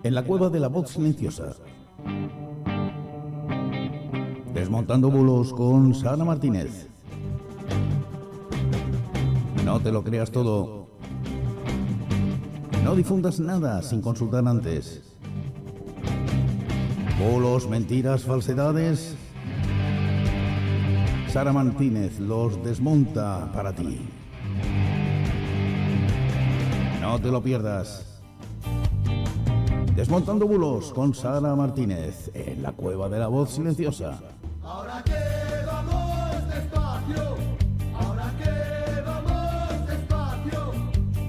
En la cueva de la voz silenciosa. Desmontando bulos con Sara Martínez. No te lo creas todo. No difundas nada sin consultar antes. Bulos, mentiras, falsedades. Sara Martínez los desmonta para ti. No te lo pierdas. Desmontando bulos con Sara Martínez en la cueva de la voz silenciosa. Ahora que vamos despacio, ahora que vamos despacio,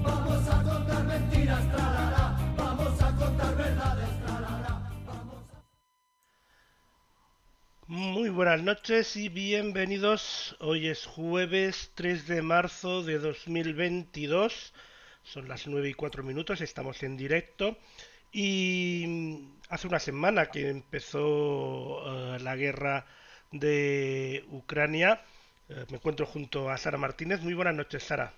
vamos a contar mentiras, trarara, vamos a contar verdades, trarara, vamos a... Muy buenas noches y bienvenidos. Hoy es jueves 3 de marzo de 2022. Son las 9:04, estamos en directo. Y hace una semana que empezó la guerra de Ucrania. Me encuentro junto a Sara Martínez. Muy buenas noches, Sara.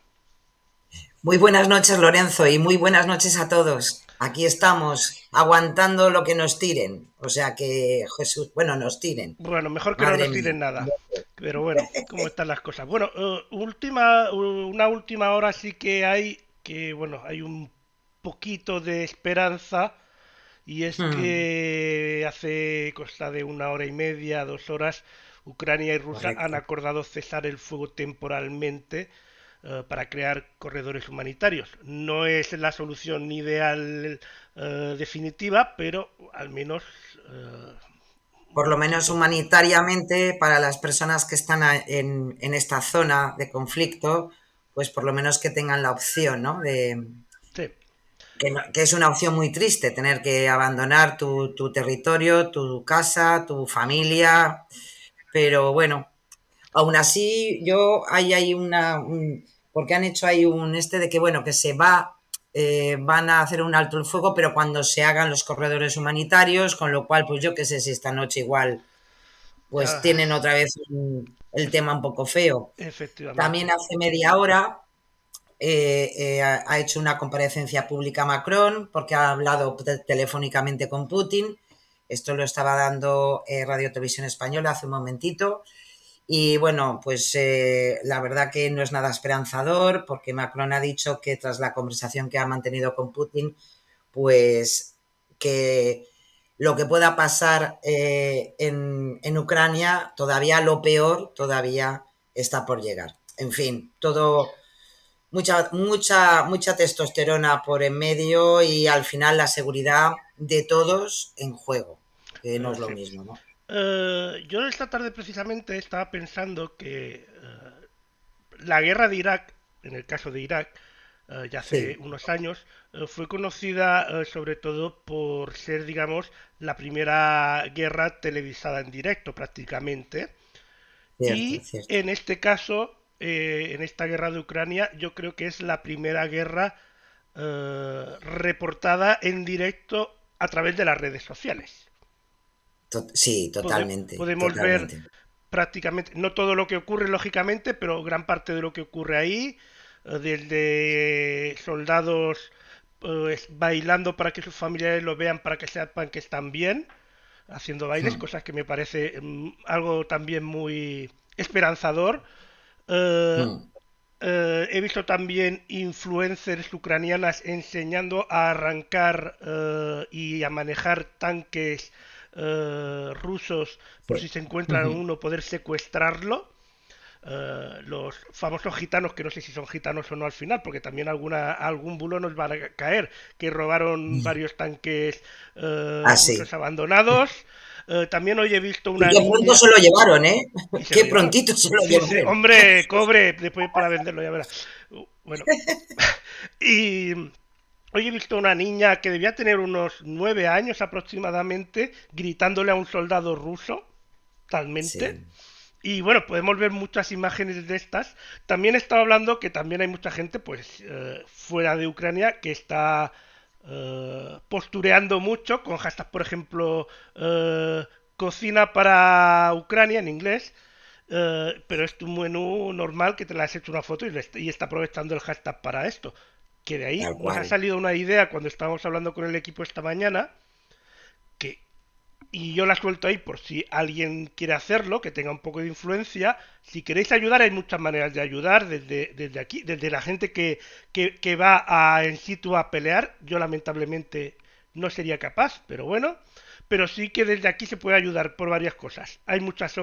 Muy buenas noches, Lorenzo, y muy buenas noches a todos. Aquí estamos, aguantando lo que nos tiren. O sea que, Jesús, bueno, nos tiren. Bueno, mejor que no Madre nos tiren mía. nada. Pero bueno, ¿cómo están las cosas? Bueno, una última hora sí que hay, hay un poquito de esperanza. Y es que hace cosa de una hora y media, 2 horas, Ucrania y Rusia han Correcto. acordado cesar el fuego temporalmente para crear corredores humanitarios. No es la solución ideal definitiva, pero al menos Por un lo menos poquito. humanitariamente, para las personas que están en esta zona de conflicto, pues por lo menos que tengan la opción, ¿no? Sí, Que es una opción muy triste, tener que abandonar tu territorio, tu casa, tu familia, pero bueno, aún así hay porque han hecho ahí un de que bueno, que van a hacer un alto el fuego, pero cuando se hagan los corredores humanitarios, con lo cual, pues yo qué sé si esta noche igual, pues ya, tienen otra vez el ef- tema un poco feo. También efectivamente. hace media hora ha hecho una comparecencia pública Macron porque ha hablado telefónicamente con Putin. Esto lo estaba dando Radio Televisión Española hace un momentito. Y bueno, pues la verdad que no es nada esperanzador porque Macron ha dicho que tras la conversación que ha mantenido con Putin, pues que lo que pueda pasar en Ucrania, todavía lo peor, todavía está por llegar. En fin, todo mucha testosterona por en medio y al final la seguridad de todos en juego, que no es lo Sí. mismo, ¿no? Yo esta tarde precisamente estaba pensando que la guerra de Irak, en el caso de Irak, ya hace Sí, unos años, fue conocida sobre todo por ser, digamos, la primera guerra televisada en directo prácticamente. cierto, Y cierto. en este caso, en esta guerra de Ucrania, yo creo que es la primera guerra reportada en directo a través de las redes sociales. Sí, totalmente, Podemos ver totalmente. prácticamente, no todo lo que ocurre lógicamente, pero gran parte de lo que ocurre ahí, desde soldados bailando para que sus familiares lo vean, para que sepan que están bien, haciendo bailes, Hmm, cosas que me parece algo también muy esperanzador. Eh, hmm. He visto también influencers ucranianas enseñando a arrancar y a manejar tanques rusos por si Sí. se encuentran Ujú. uno, poder secuestrarlo. Los famosos gitanos, que no sé si son gitanos o no al final, porque también algún bulo nos va a caer, que robaron varios tanques Ah, rusos sí. abandonados. También hoy he visto Y una qué pronto niña se lo llevaron, ¿eh? y se lo Qué llevaron. prontito se lo Sí, sí, llevaron. hombre, cobre, después para venderlo, ya verás. Bueno, y hoy he visto una niña que debía tener unos 9 años aproximadamente, gritándole a un soldado ruso, talmente. Sí. Y bueno, podemos ver muchas imágenes de estas. También he estado hablando que también hay mucha gente, pues, fuera de Ucrania, que está postureando mucho con hashtags, por ejemplo, cocina para Ucrania en inglés, pero es tu menú normal que te la has hecho una foto y está aprovechando el hashtag para esto. Que de ahí tal nos ha cual. salido una idea cuando estábamos hablando con el equipo esta mañana, que y yo la suelto ahí por si alguien quiere hacerlo, que tenga un poco de influencia. Si queréis ayudar, hay muchas maneras de ayudar, desde aquí, desde la gente que va en situ a pelear. Yo lamentablemente no sería capaz, pero bueno. Pero sí que desde aquí se puede ayudar por varias cosas. Hay muchas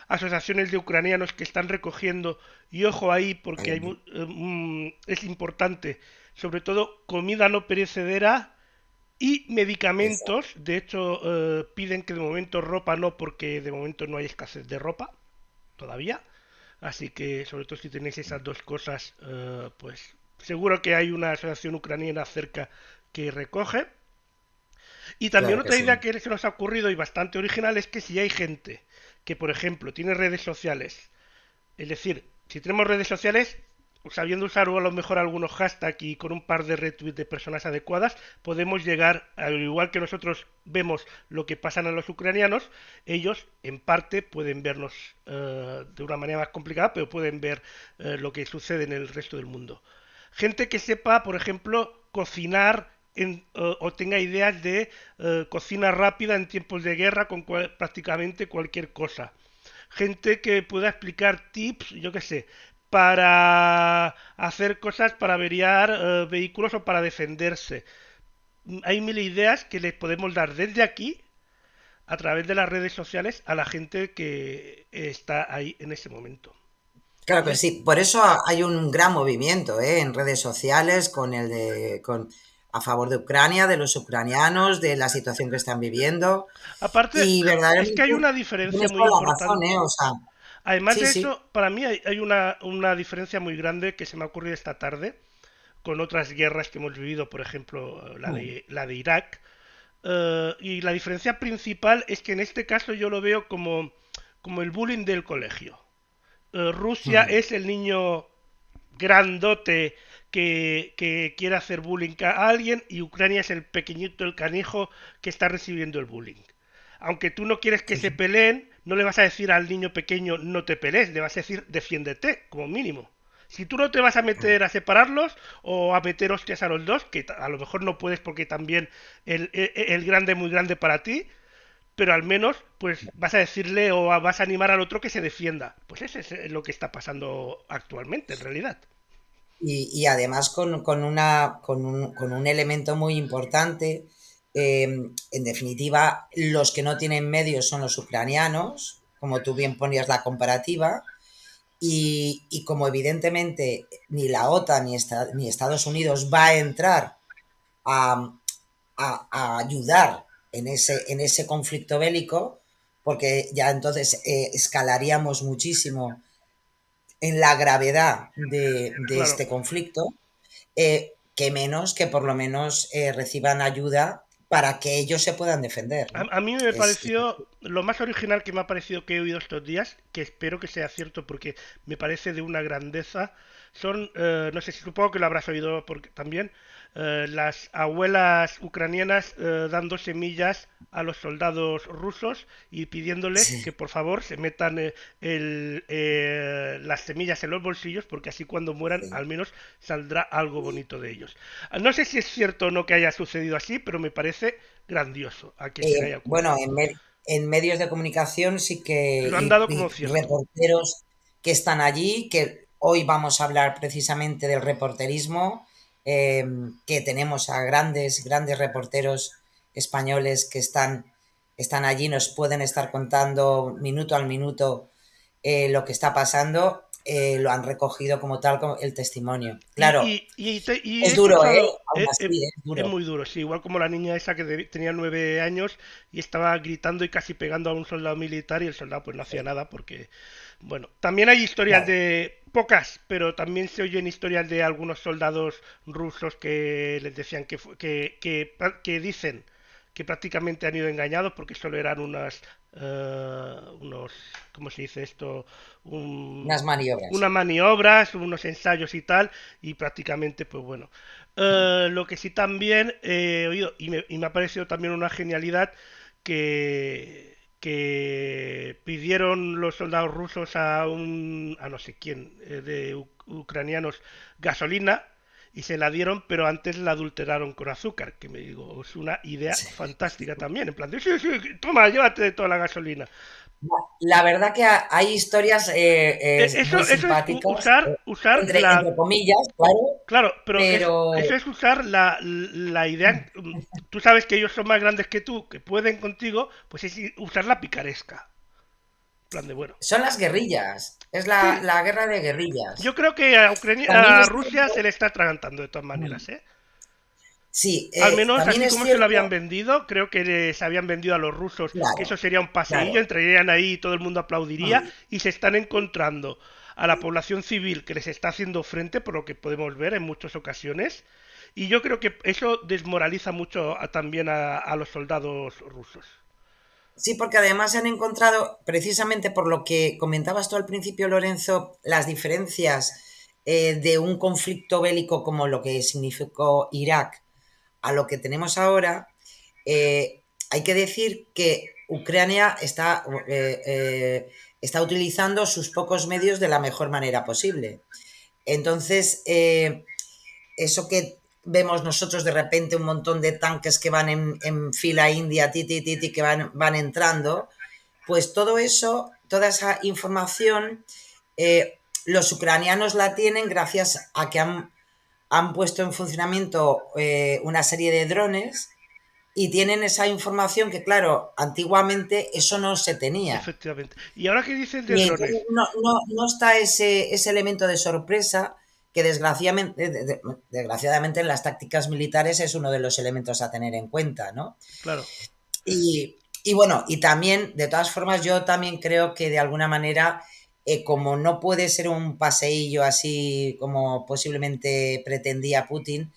asociaciones de ucranianos que están recogiendo, y ojo ahí porque es importante, sobre todo comida no perecedera y Exacto. medicamentos. De hecho, piden que de momento ropa no, porque de momento no hay escasez de ropa todavía. Así que, sobre todo si tenéis esas dos cosas, pues seguro que hay una asociación ucraniana cerca que recoge. Y también Claro que otra sí. idea que se nos ha ocurrido y bastante original es que si hay gente que, por ejemplo, tiene redes sociales, es decir, si tenemos redes sociales, sabiendo usar a lo mejor algunos hashtags y con un par de retweets de personas adecuadas, podemos llegar, al igual que nosotros vemos lo que pasan a los ucranianos, ellos en parte pueden vernos de una manera más complicada, pero pueden ver lo que sucede en el resto del mundo. Gente que sepa, por ejemplo, cocinar o tenga ideas de cocina rápida en tiempos de guerra con prácticamente cualquier cosa. Gente que pueda explicar tips, yo qué sé, para hacer cosas para averiar vehículos o para defenderse. Hay mil ideas que les podemos dar desde aquí, a través de las redes sociales, a la gente que está ahí en ese momento. Claro que ¿Vale? sí. Por eso hay un gran movimiento, en redes sociales a favor de Ucrania, de los ucranianos, de la situación que están viviendo. Aparte, Y es que verdaderamente hay una diferencia tienes muy toda la razón, importante. O sea, Además sí, de sí. eso, para mí hay una diferencia muy grande que se me ha ocurrido esta tarde con otras guerras que hemos vivido, por ejemplo, Mm, la de Irak. Y la diferencia principal es que en este caso yo lo veo como el bullying del colegio. Rusia mm. es el niño grandote que quiere hacer bullying a alguien, y Ucrania es el pequeñito, el canijo que está recibiendo el bullying. Aunque tú no quieres que Sí, se sí. peleen, no le vas a decir al niño pequeño no te pelees, le vas a decir defiéndete, como mínimo. Si tú no te vas a meter a separarlos o a meter hostias a los dos, que a lo mejor no puedes porque también el grande es muy grande para ti, pero al menos pues vas a decirle o vas a animar al otro que se defienda. Pues eso es lo que está pasando actualmente, en realidad. Y además con un elemento muy importante, en definitiva, los que no tienen medios son los ucranianos, como tú bien ponías la comparativa, y como evidentemente ni la OTAN ni Estados Unidos va a entrar a, a ayudar en ese conflicto bélico, porque ya entonces escalaríamos muchísimo en la gravedad de Claro, este conflicto, que menos que por lo menos reciban ayuda para que ellos se puedan defender, ¿no? a mí me Es pareció lo más original que me ha parecido que he oído estos días, que espero que sea cierto porque me parece de una grandeza. Son, no sé si supongo que lo habrás oído porque, también, las abuelas ucranianas dando semillas a los soldados rusos y pidiéndoles que sí, por favor se metan las semillas en los bolsillos, porque así cuando mueran sí. al menos saldrá algo bonito de ellos. No sé si es cierto o no que haya sucedido así, pero me parece grandioso a que se le haya Bueno, ocurrido. en medios de comunicación sí que, Lo han dado como y cierto. reporteros que están allí, que hoy vamos a hablar precisamente del reporterismo, eh, que tenemos a grandes reporteros españoles que están allí, nos pueden estar contando minuto al minuto lo que está pasando, lo han recogido como tal como el testimonio. Claro, Y he es duro, escuchado, Aún así, es es duro. muy duro, sí, igual como la niña esa que tenía 9 años y estaba gritando y casi pegando a un soldado militar, y el soldado pues no hacía nada porque, bueno, también hay historias Claro, de pocas, pero también se oyen historias de algunos soldados rusos que les decían que dicen que prácticamente han ido engañados porque solo eran unos, ¿cómo se dice esto? unas maniobras. Unas maniobras, unos ensayos y tal, y prácticamente, pues bueno. Lo que sí también he oído, y me ha parecido también una genialidad, que, que pidieron los soldados rusos a no sé quién, ucranianos, gasolina y se la dieron, pero antes la adulteraron con azúcar, que me digo, es una idea Sí. fantástica también, en plan de, sí, sí, toma, llévate toda la gasolina. La verdad que hay historias muy Eso es simpáticas, usar entre comillas, claro, claro, pero pero eso es usar la idea, tú sabes que ellos son más grandes que tú, que pueden contigo, pues es usar la picaresca, en plan de, bueno. son las guerrillas, es Sí, la guerra de yo guerrillas. creo que También A es Rusia se cierto, le está atragantando de todas maneras, ¿eh? sí, Al menos también así es como se lo habían cierto, vendido, creo que les habían vendido a los rusos que eso claro, sería un paseillo, claro. entrarían ahí y todo el mundo aplaudiría y se están encontrando a la población civil que les está haciendo frente, por lo que podemos ver en muchas ocasiones, y yo creo que eso desmoraliza mucho también a los soldados rusos. Sí, porque además se han encontrado, precisamente por lo que comentabas tú al principio, Lorenzo, las diferencias de un conflicto bélico como lo que significó Irak a lo que tenemos ahora. Hay que decir que Ucrania está utilizando sus pocos medios de la mejor manera posible. Entonces, eso que vemos nosotros de repente un montón de tanques que van en fila india, que van entrando, pues todo eso, toda esa información, los ucranianos la tienen gracias a que han puesto en funcionamiento una serie de drones y tienen esa información que, claro, antiguamente eso no se tenía. Efectivamente. Y ahora que dices de Y entonces drones, no está ese elemento de sorpresa que desgraciadamente en las tácticas militares es uno de los elementos a tener en cuenta, ¿no? claro, Y bueno, y también, de todas formas, yo también creo que de alguna manera, como no puede ser un paseillo así como posiblemente pretendía Putin,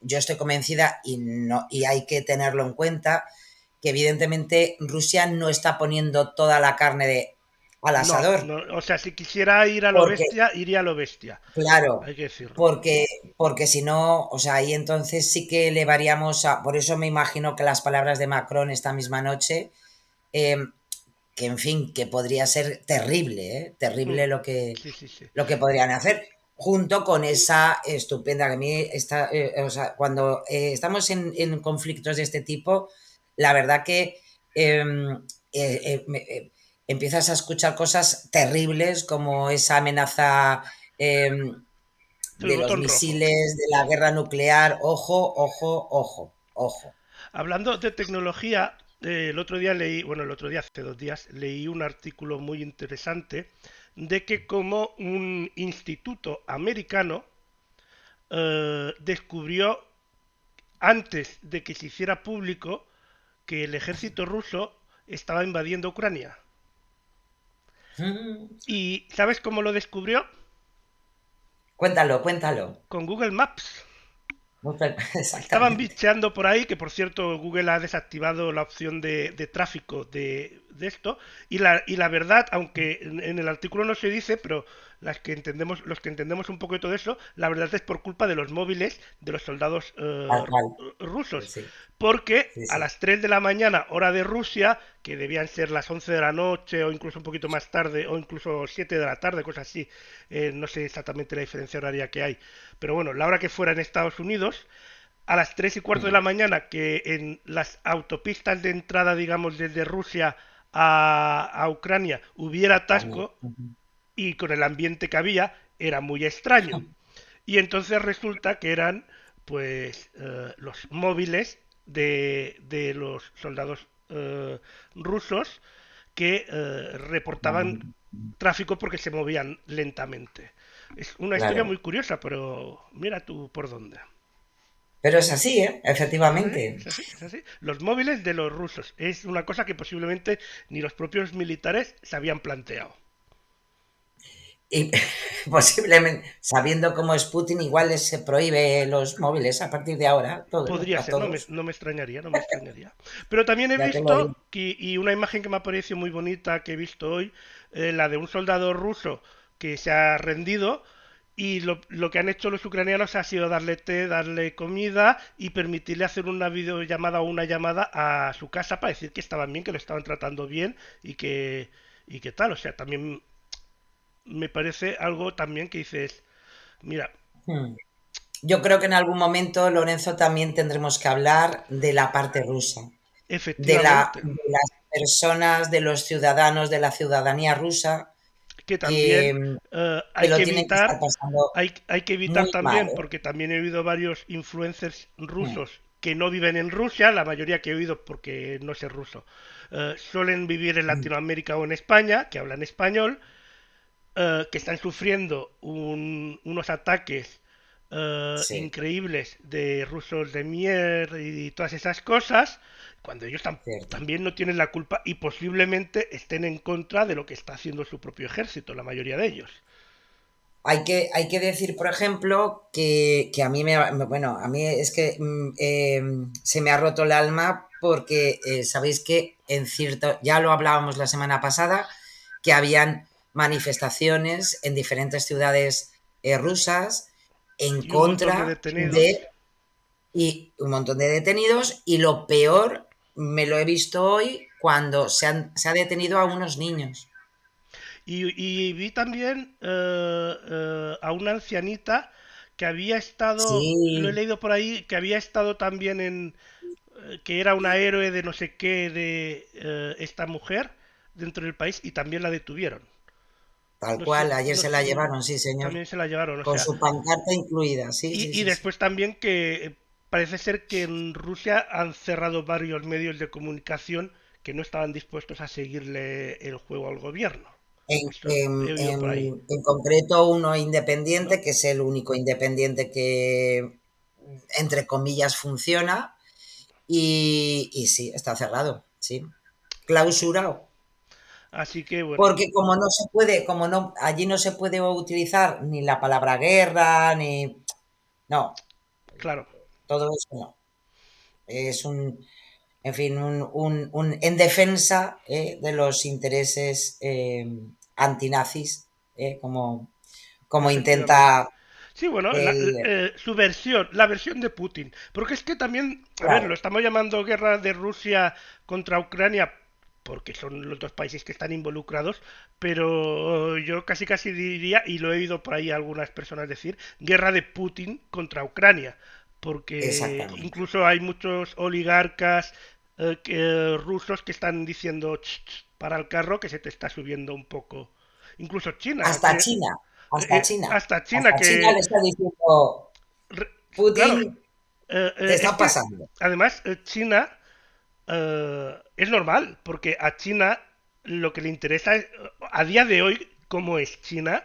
yo estoy convencida y hay que tenerlo en cuenta que evidentemente Rusia no está poniendo toda la carne al no, asador, no, o sea, si quisiera ir a lo porque, bestia, iría a lo bestia, claro, hay que decirlo. porque, porque si no, o sea, ahí entonces sí que le variamos por eso me imagino que las palabras de Macron esta misma noche, eh, que en fin, que podría ser terrible, ¿eh? Mm, Terrible sí, sí, sí. lo que podrían hacer, junto con esa estupenda, que a mí está, o sea, cuando estamos en conflictos de este tipo, la verdad que empiezas a escuchar cosas terribles como esa amenaza El de los botón rojo. misiles, de la guerra nuclear, ojo, ojo, ojo, ojo. Hablando de tecnología, el otro día leí, bueno, el otro día, hace 2 días, leí un artículo muy interesante de que como un instituto americano descubrió antes de que se hiciera público que el ejército ruso estaba invadiendo Ucrania. Mm, ¿Y sabes cómo lo descubrió? cuéntalo, cuéntalo. Con Google Maps. Estaban Exactamente. bicheando por ahí, que por cierto Google ha desactivado la opción de tráfico de esto, y la verdad, aunque en el artículo no se dice, pero los que entendemos un poco de todo eso, la verdad es por culpa de los móviles de los soldados Tal cual. rusos, Sí, porque sí, a sí. las 3 de la mañana, hora de Rusia, que debían ser las 11 de la noche o incluso un poquito más tarde, o incluso 7 de la tarde, cosas así, no sé exactamente la diferencia horaria que hay, pero bueno, la hora que fuera en Estados Unidos, a las 3:15 de la mañana, que en las autopistas de entrada, digamos, desde Rusia a Ucrania hubiera También. atasco y con el ambiente que había, era muy extraño. Y entonces resulta que eran, pues, los móviles de los soldados rusos que reportaban tráfico porque se movían lentamente. Es una historia Claro. muy curiosa, pero mira tú por dónde. Pero es así, ¿eh? Es así, es Efectivamente. así, es así. Los móviles de los rusos es una cosa que posiblemente ni los propios militares se habían planteado. Y posiblemente, sabiendo cómo es Putin, igual les se prohíbe los móviles a partir de ahora, Podría a ser, todos. no me extrañaría, no me extrañaría. Pero también he Ya te lo visto, digo. y una imagen que me ha parecido muy bonita que he visto hoy, la de un soldado ruso que se ha rendido Y lo que han hecho los ucranianos ha sido darle té, darle comida y permitirle hacer una videollamada o una llamada a su casa para decir que estaban bien, que lo estaban tratando bien y que tal. O sea, también me parece algo también que dices, mira, Hmm. Yo creo que en algún momento, Lorenzo, también tendremos que hablar de la parte rusa, efectivamente, de las personas, de los ciudadanos, de la ciudadanía rusa, que que, también que hay que lo tienen que estar evitar, pasando hay que evitar muy mal, también, ¿eh? porque también he oído varios influencers Hmm. rusos que no viven en Rusia, la mayoría que he oído porque no sé ruso, suelen vivir en Hmm. Latinoamérica o en España, que hablan español, que están sufriendo unos ataques Sí, increíbles de rusos de mierda y todas esas cosas, cuando ellos cierto. también no tienen la culpa y posiblemente estén en contra de lo que está haciendo su propio ejército, la mayoría de ellos. Hay que decir, por ejemplo, que a mí bueno, a mí es que se me ha roto el alma porque sabéis que en cierto, ya lo hablábamos la semana pasada, que habían manifestaciones en diferentes ciudades rusas en Y un montón de contra detenidos. de y un montón de detenidos y lo peor me lo he visto hoy cuando se ha detenido a unos niños. Y vi también a una ancianita que había estado, lo he Sí, leído por ahí, que había estado también que era una héroe de no sé qué de esta mujer dentro del país y también la detuvieron. tal No sé, cual, ayer no se sé, la llevaron, sí, señor. también se la llevaron, o Con sea, su pancarta incluida, sí, sí, y sí, sí. después también que parece ser que en Rusia han cerrado varios medios de comunicación que no estaban dispuestos a seguirle el juego al gobierno. Esto he oído por ahí. En concreto, uno independiente, que es el único independiente que, entre comillas, funciona. Y sí, está cerrado, sí. Así, Clausurado. así que bueno, Porque como no se puede, como no, allí no se puede utilizar ni la palabra guerra, ni. No, claro. todo eso no. Es en fin, en defensa de los intereses antinazis, como Efectivamente. intenta Sí, bueno, el. su versión, la versión de Putin. Porque es que también, a ver, lo Claro, estamos llamando guerra de Rusia contra Ucrania porque son los dos países que están involucrados, pero yo casi casi diría, y lo he oído por ahí algunas personas decir, guerra de Putin contra Ucrania, porque exactamente. incluso hay muchos oligarcas rusos que están diciendo, "Ch, ch, para el carro que se te está subiendo un poco". Incluso China, Hasta China, hasta China, hasta China hasta China que le está diciendo, re- claro, Putin, te es está que pasando. además China es normal, porque a China lo que le interesa es, a día de hoy, como es China,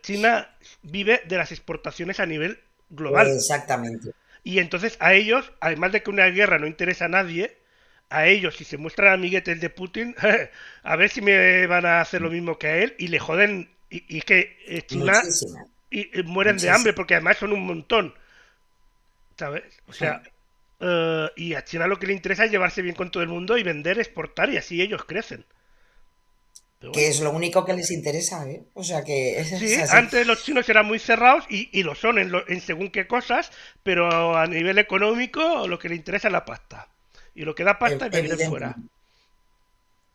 China vive de las exportaciones a nivel global. Exactamente. Y entonces a ellos, además de que una guerra no interesa a nadie, a ellos, si se muestran amiguetes de Putin, a ver si me van a hacer lo mismo que a él y le joden. Y que China Muchísima, mueren de hambre muchísima. porque además son un montón, ¿sabes? O sea, y a China lo que le interesa es llevarse bien con todo el mundo y vender, exportar y así ellos crecen. Pero Que bueno. es lo único que les interesa, ¿eh? O sea que es Sí, así. antes los chinos eran muy cerrados y lo son en según qué cosas, pero a nivel económico lo que le interesa es la pasta. Y lo que da pasta es vender fuera.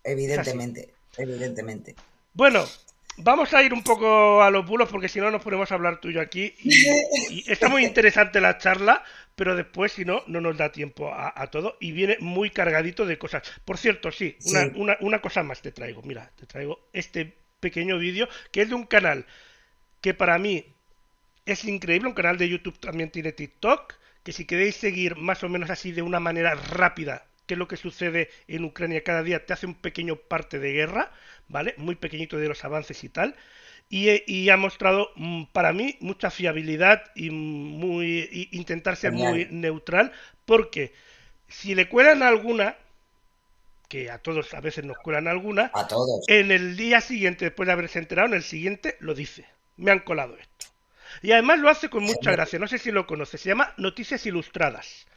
Evidentemente, Es así. evidentemente, evidentemente. Bueno, vamos a ir un poco a los bulos porque si no nos ponemos a hablar tú y yo aquí y está muy interesante la charla, pero después si no, no nos da tiempo a todo y viene muy cargadito de cosas. Por cierto, sí, Sí, una cosa más te traigo. Mira, te traigo este pequeño vídeo que es de un canal que para mí es increíble, un canal de YouTube también tiene TikTok, que si queréis seguir más o menos así de una manera rápida qué es lo que sucede en Ucrania cada día, te hace un pequeño parte de guerra, ¿vale? Muy pequeñito de los avances y tal. Y ha mostrado para mí mucha fiabilidad y intentar ser muy genial. neutral, porque si le cuelan alguna, que a todos a veces nos cuelan alguna, A todos. en el día siguiente, después de haberse enterado, en el siguiente lo dice. Me han colado esto. Y además lo hace con mucha Genial. gracia. No sé si lo conoces. Se llama Noticias Ilustradas.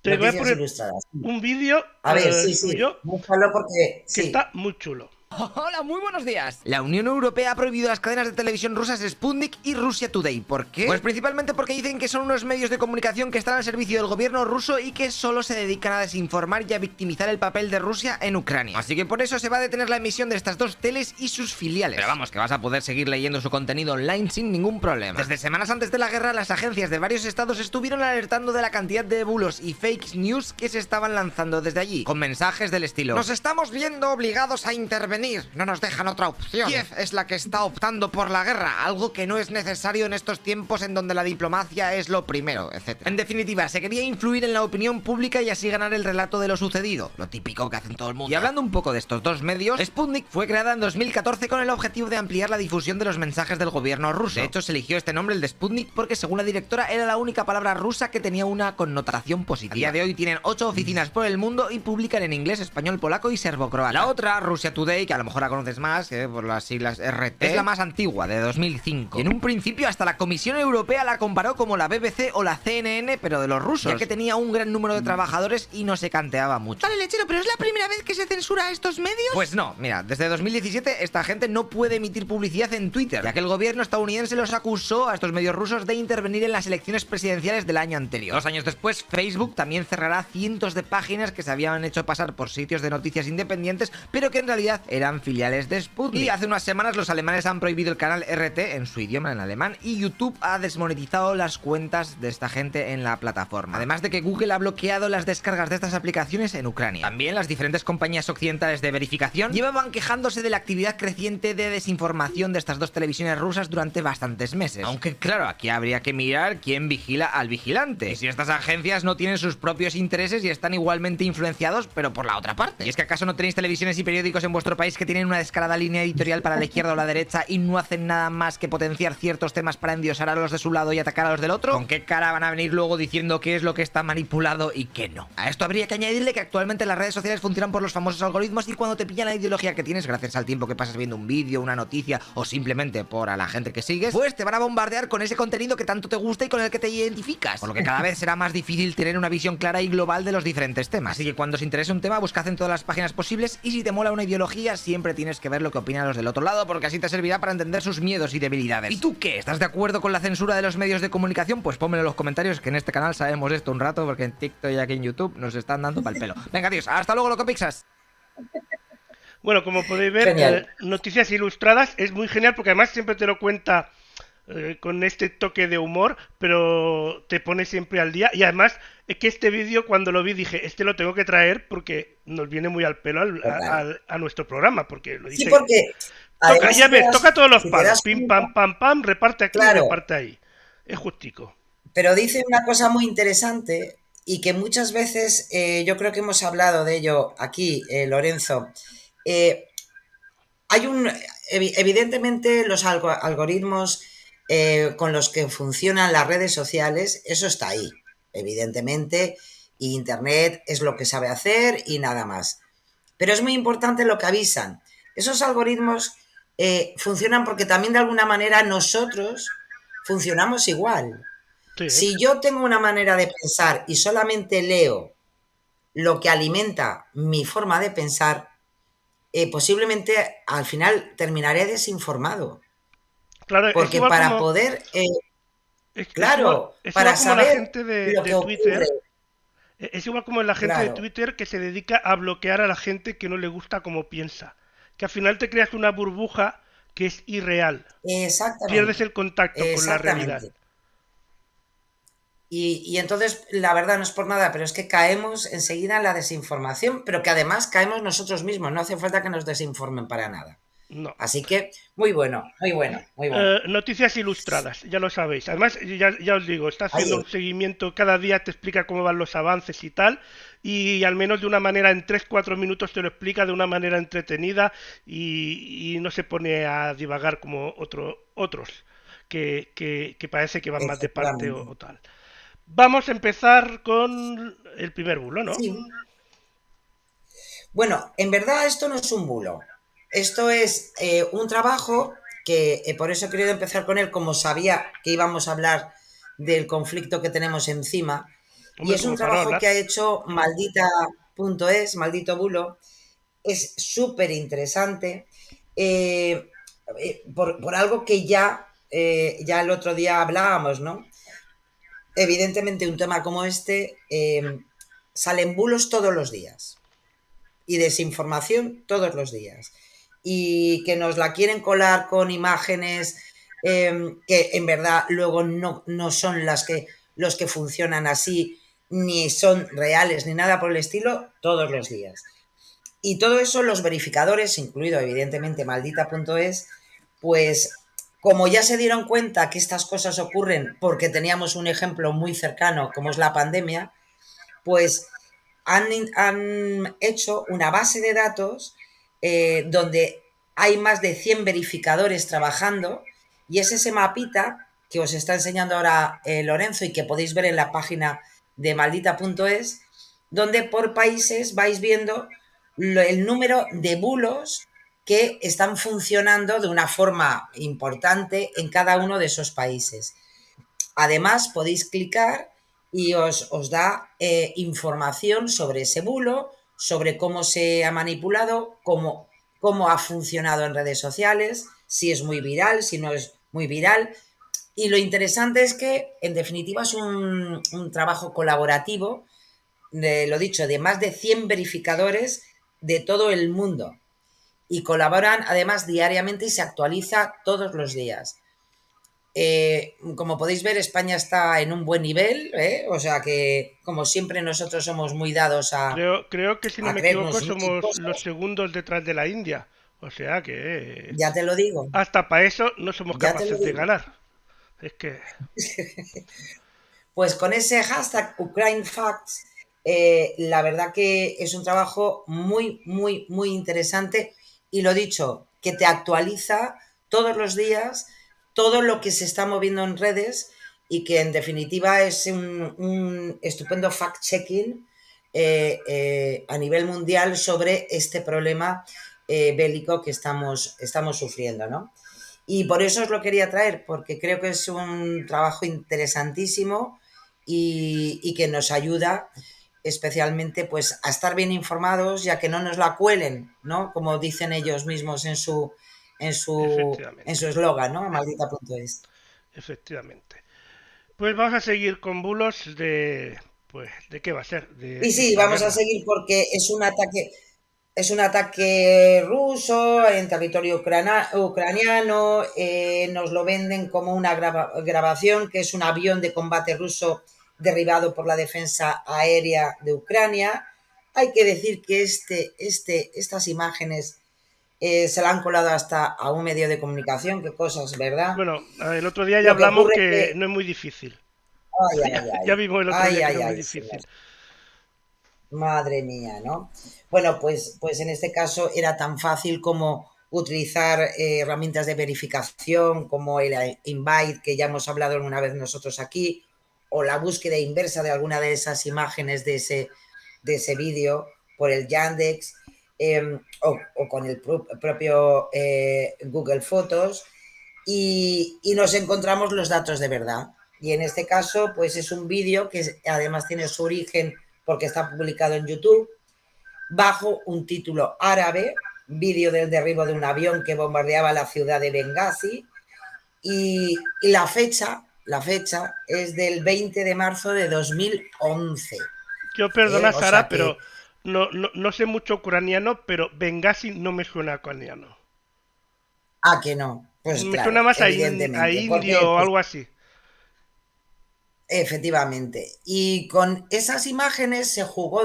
Te voy a Noticias poner ilustradas. un vídeo A ver, sí, sí. suyo Búscalo porque que sí. está muy chulo. Hola, muy buenos días. La Unión Europea ha prohibido las cadenas de televisión rusas Sputnik y Russia Today. ¿Por qué? Pues principalmente porque dicen que son unos medios de comunicación que están al servicio del gobierno ruso y que solo se dedican a desinformar y a victimizar el papel de Rusia en Ucrania. Así que por eso se va a detener la emisión de estas dos teles y sus filiales. Pero vamos, que vas a poder seguir leyendo su contenido online sin ningún problema. Desde semanas antes de la guerra, las agencias de varios estados estuvieron alertando de la cantidad de bulos y fake news que se estaban lanzando desde allí, con mensajes del estilo: nos estamos viendo obligados a intervenir, no nos dejan otra opción. Kiev es la que está optando por la guerra, algo que no es necesario en estos tiempos en donde la diplomacia es lo primero, etc. En definitiva, se quería influir en la opinión pública y así ganar el relato de lo sucedido, lo típico que hacen todo el mundo. Y hablando un poco de estos dos medios, Sputnik fue creada en 2014 con el objetivo de ampliar la difusión de los mensajes del gobierno ruso. De hecho, se eligió este nombre, el de Sputnik, porque según la directora era la única palabra rusa que tenía una connotación positiva. A día de hoy tienen 8 oficinas por el mundo y publican en inglés, español, polaco y serbocroata. La otra, Russia Today, que a lo mejor la conoces más, por las siglas RT, es la más antigua, de 2005. Y en un principio hasta la Comisión Europea la comparó como la BBC o la CNN, pero de los rusos, ya que tenía un gran número de trabajadores y no se canteaba mucho. Vale, lechero, ¿pero es la primera vez que se censura a estos medios? Pues no, mira, desde 2017 esta gente no puede emitir publicidad en Twitter, ya que el gobierno estadounidense los acusó a estos medios rusos de intervenir en las elecciones presidenciales del año anterior. 2 años después, Facebook también cerrará cientos de páginas que se habían hecho pasar por sitios de noticias independientes, pero que en realidad eran filiales de Sputnik. Y hace unas semanas los alemanes han prohibido el canal RT en su idioma, en alemán, y YouTube ha desmonetizado las cuentas de esta gente en la plataforma. Además de que Google ha bloqueado las descargas de estas aplicaciones en Ucrania. También las diferentes compañías occidentales de verificación llevaban quejándose de la actividad creciente de desinformación de estas dos televisiones rusas durante bastantes meses. Aunque claro, aquí habría que mirar quién vigila al vigilante. Y si estas agencias no tienen sus propios intereses y están igualmente influenciados, pero por la otra parte. ¿Y es que acaso no tenéis televisiones y periódicos en vuestro país que tienen una descarada línea editorial para la izquierda o la derecha y no hacen nada más que potenciar ciertos temas para endiosar a los de su lado y atacar a los del otro? ¿Con qué cara van a venir luego diciendo qué es lo que está manipulado y qué no? A esto habría que añadirle que actualmente las redes sociales funcionan por los famosos algoritmos y cuando te pillan la ideología que tienes gracias al tiempo que pasas viendo un vídeo, una noticia o simplemente por a la gente que sigues, pues te van a bombardear con ese contenido que tanto te gusta y con el que te identificas. Por lo que cada vez será más difícil tener una visión clara y global de los diferentes temas. Así que cuando os interese un tema, buscad en todas las páginas posibles y si te mola una ideología, siempre tienes que ver lo que opinan los del otro lado, porque así te servirá para entender sus miedos y debilidades. ¿Y tú qué? ¿Estás de acuerdo con la censura de los medios de comunicación? Pues pónmelo en los comentarios, que en este canal sabemos esto un rato, porque en TikTok y aquí en YouTube nos están dando pa'l pelo. Venga, adiós, hasta luego, loco Pixas. Bueno, como podéis ver, Noticias Ilustradas es muy genial porque además siempre te lo cuenta con este toque de humor, pero te pone siempre al día. Y además es que este vídeo cuando lo vi dije, este lo tengo que traer porque nos viene muy al pelo a nuestro programa, porque lo dice... Sí, porque... Toca, ya ves, toca todos los si palos, pim, pam, pam, pam, reparte aquí, claro, reparte ahí. Es justico. Pero dice una cosa muy interesante y que muchas veces, yo creo que hemos hablado de ello aquí, Lorenzo. Evidentemente los algoritmos con los que funcionan las redes sociales, eso está ahí, evidentemente, y Internet es lo que sabe hacer y nada más. Pero es muy importante lo que avisan. Esos algoritmos funcionan porque también de alguna manera nosotros funcionamos igual. Sí. Si yo tengo una manera de pensar y solamente leo lo que alimenta mi forma de pensar, posiblemente al final terminaré desinformado. Claro, porque para como, poder... claro, para saber la gente lo que Twitter, ocurre. Es igual como la gente de Twitter que se dedica a bloquear a la gente que no le gusta cómo piensa. Que al final te creas una burbuja que es irreal. Exactamente. Pierdes el contacto con la realidad. Y entonces, la verdad no es por nada, pero es que caemos enseguida en la desinformación, pero que además caemos nosotros mismos, no hace falta que nos desinformen para nada. No. Así que, muy bueno, muy bueno, muy bueno. Noticias Ilustradas, ya lo sabéis. Además, ya os digo, está haciendo un seguimiento, cada día te explica cómo van los avances y tal, y al menos de una manera, en 3-4 minutos te lo explica de una manera entretenida y no se pone a divagar como otros que parece que van más de parte o tal. Vamos a empezar con el primer bulo, ¿no? Sí. Bueno, en verdad esto no es un bulo. Esto es un trabajo que por eso he querido empezar con él, como sabía que íbamos a hablar del conflicto que tenemos encima. Hombre, y es un trabajo que ha hecho maldita.es, maldito bulo, es súper interesante por algo que ya el otro día hablábamos, ¿no? Evidentemente un tema como este salen bulos todos los días y desinformación todos los días y que nos la quieren colar con imágenes que en verdad luego no son los que funcionan así, ni son reales, ni nada por el estilo, todos los días. Y todo eso los verificadores, incluido evidentemente maldita.es, pues como ya se dieron cuenta que estas cosas ocurren porque teníamos un ejemplo muy cercano como es la pandemia, pues han hecho una base de datos donde hay más de 100 verificadores trabajando y es ese mapita que os está enseñando ahora Lorenzo y que podéis ver en la página de maldita.es, donde por países vais viendo el número de bulos que están funcionando de una forma importante en cada uno de esos países. Además, podéis clicar y os da información sobre ese bulo, sobre cómo se ha manipulado, cómo ha funcionado en redes sociales, si es muy viral, si no es muy viral. Y lo interesante es que, en definitiva, es un trabajo colaborativo, lo dicho, de más de 100 verificadores de todo el mundo. Y colaboran además diariamente y se actualiza todos los días. Como podéis ver, España está en un buen nivel, o sea que, como siempre, nosotros somos muy dados Creo que si no a me equivoco creernos mil somos los cosas. segundos detrás de la India. O sea que Ya te lo digo, hasta para eso no somos ya te lo capaces de digo. ganar. Es que Pues con ese hashtag UkraineFacts, la verdad que es un trabajo muy, muy, muy interesante y lo dicho, que te actualiza todos los días todo lo que se está moviendo en redes y que en definitiva es un estupendo fact-checking a nivel mundial sobre este problema bélico que estamos sufriendo, ¿no? Y por eso os lo quería traer, porque creo que es un trabajo interesantísimo y que nos ayuda especialmente pues a estar bien informados, ya que no nos la cuelen, ¿no? Como dicen ellos mismos en su efectivamente, eslogan, ¿no? Maldita.es. efectivamente. Pues vamos a seguir con bulos de, pues, ¿de qué va a ser? De Y sí, esta vamos a guerra. seguir porque es un ataque ruso en territorio ucraniano. Nos lo venden como una grabación, que es un avión de combate ruso derribado por la defensa aérea de Ucrania. Hay que decir que estas imágenes se la han colado hasta a un medio de comunicación, qué cosas, ¿verdad? Bueno, el otro día ya Lo que hablamos ocurre es que que, no es muy difícil. ay, Ya, ay, ya ay, vimos el otro día ay, que no ay, es muy ay, difícil. madre mía, ¿no? Bueno, pues en este caso era tan fácil como utilizar herramientas de verificación como el Invite, que ya hemos hablado una vez nosotros aquí, o la búsqueda inversa de alguna de esas imágenes de ese vídeo por el Yandex, o con el propio Google Fotos, y nos encontramos los datos de verdad. Y en este caso, pues es un vídeo que además tiene su origen porque está publicado en YouTube, bajo un título árabe, vídeo del derribo de un avión que bombardeaba la ciudad de Benghazi, y la fecha es del 20 de marzo de 2011. Yo perdona, O Sara, sea que, pero no sé mucho ucraniano, pero Benghazi no me suena a ucraniano. que no, pues Me suena claro, más a evidentemente, indio porque o pues, algo así. efectivamente. Y con esas imágenes se jugó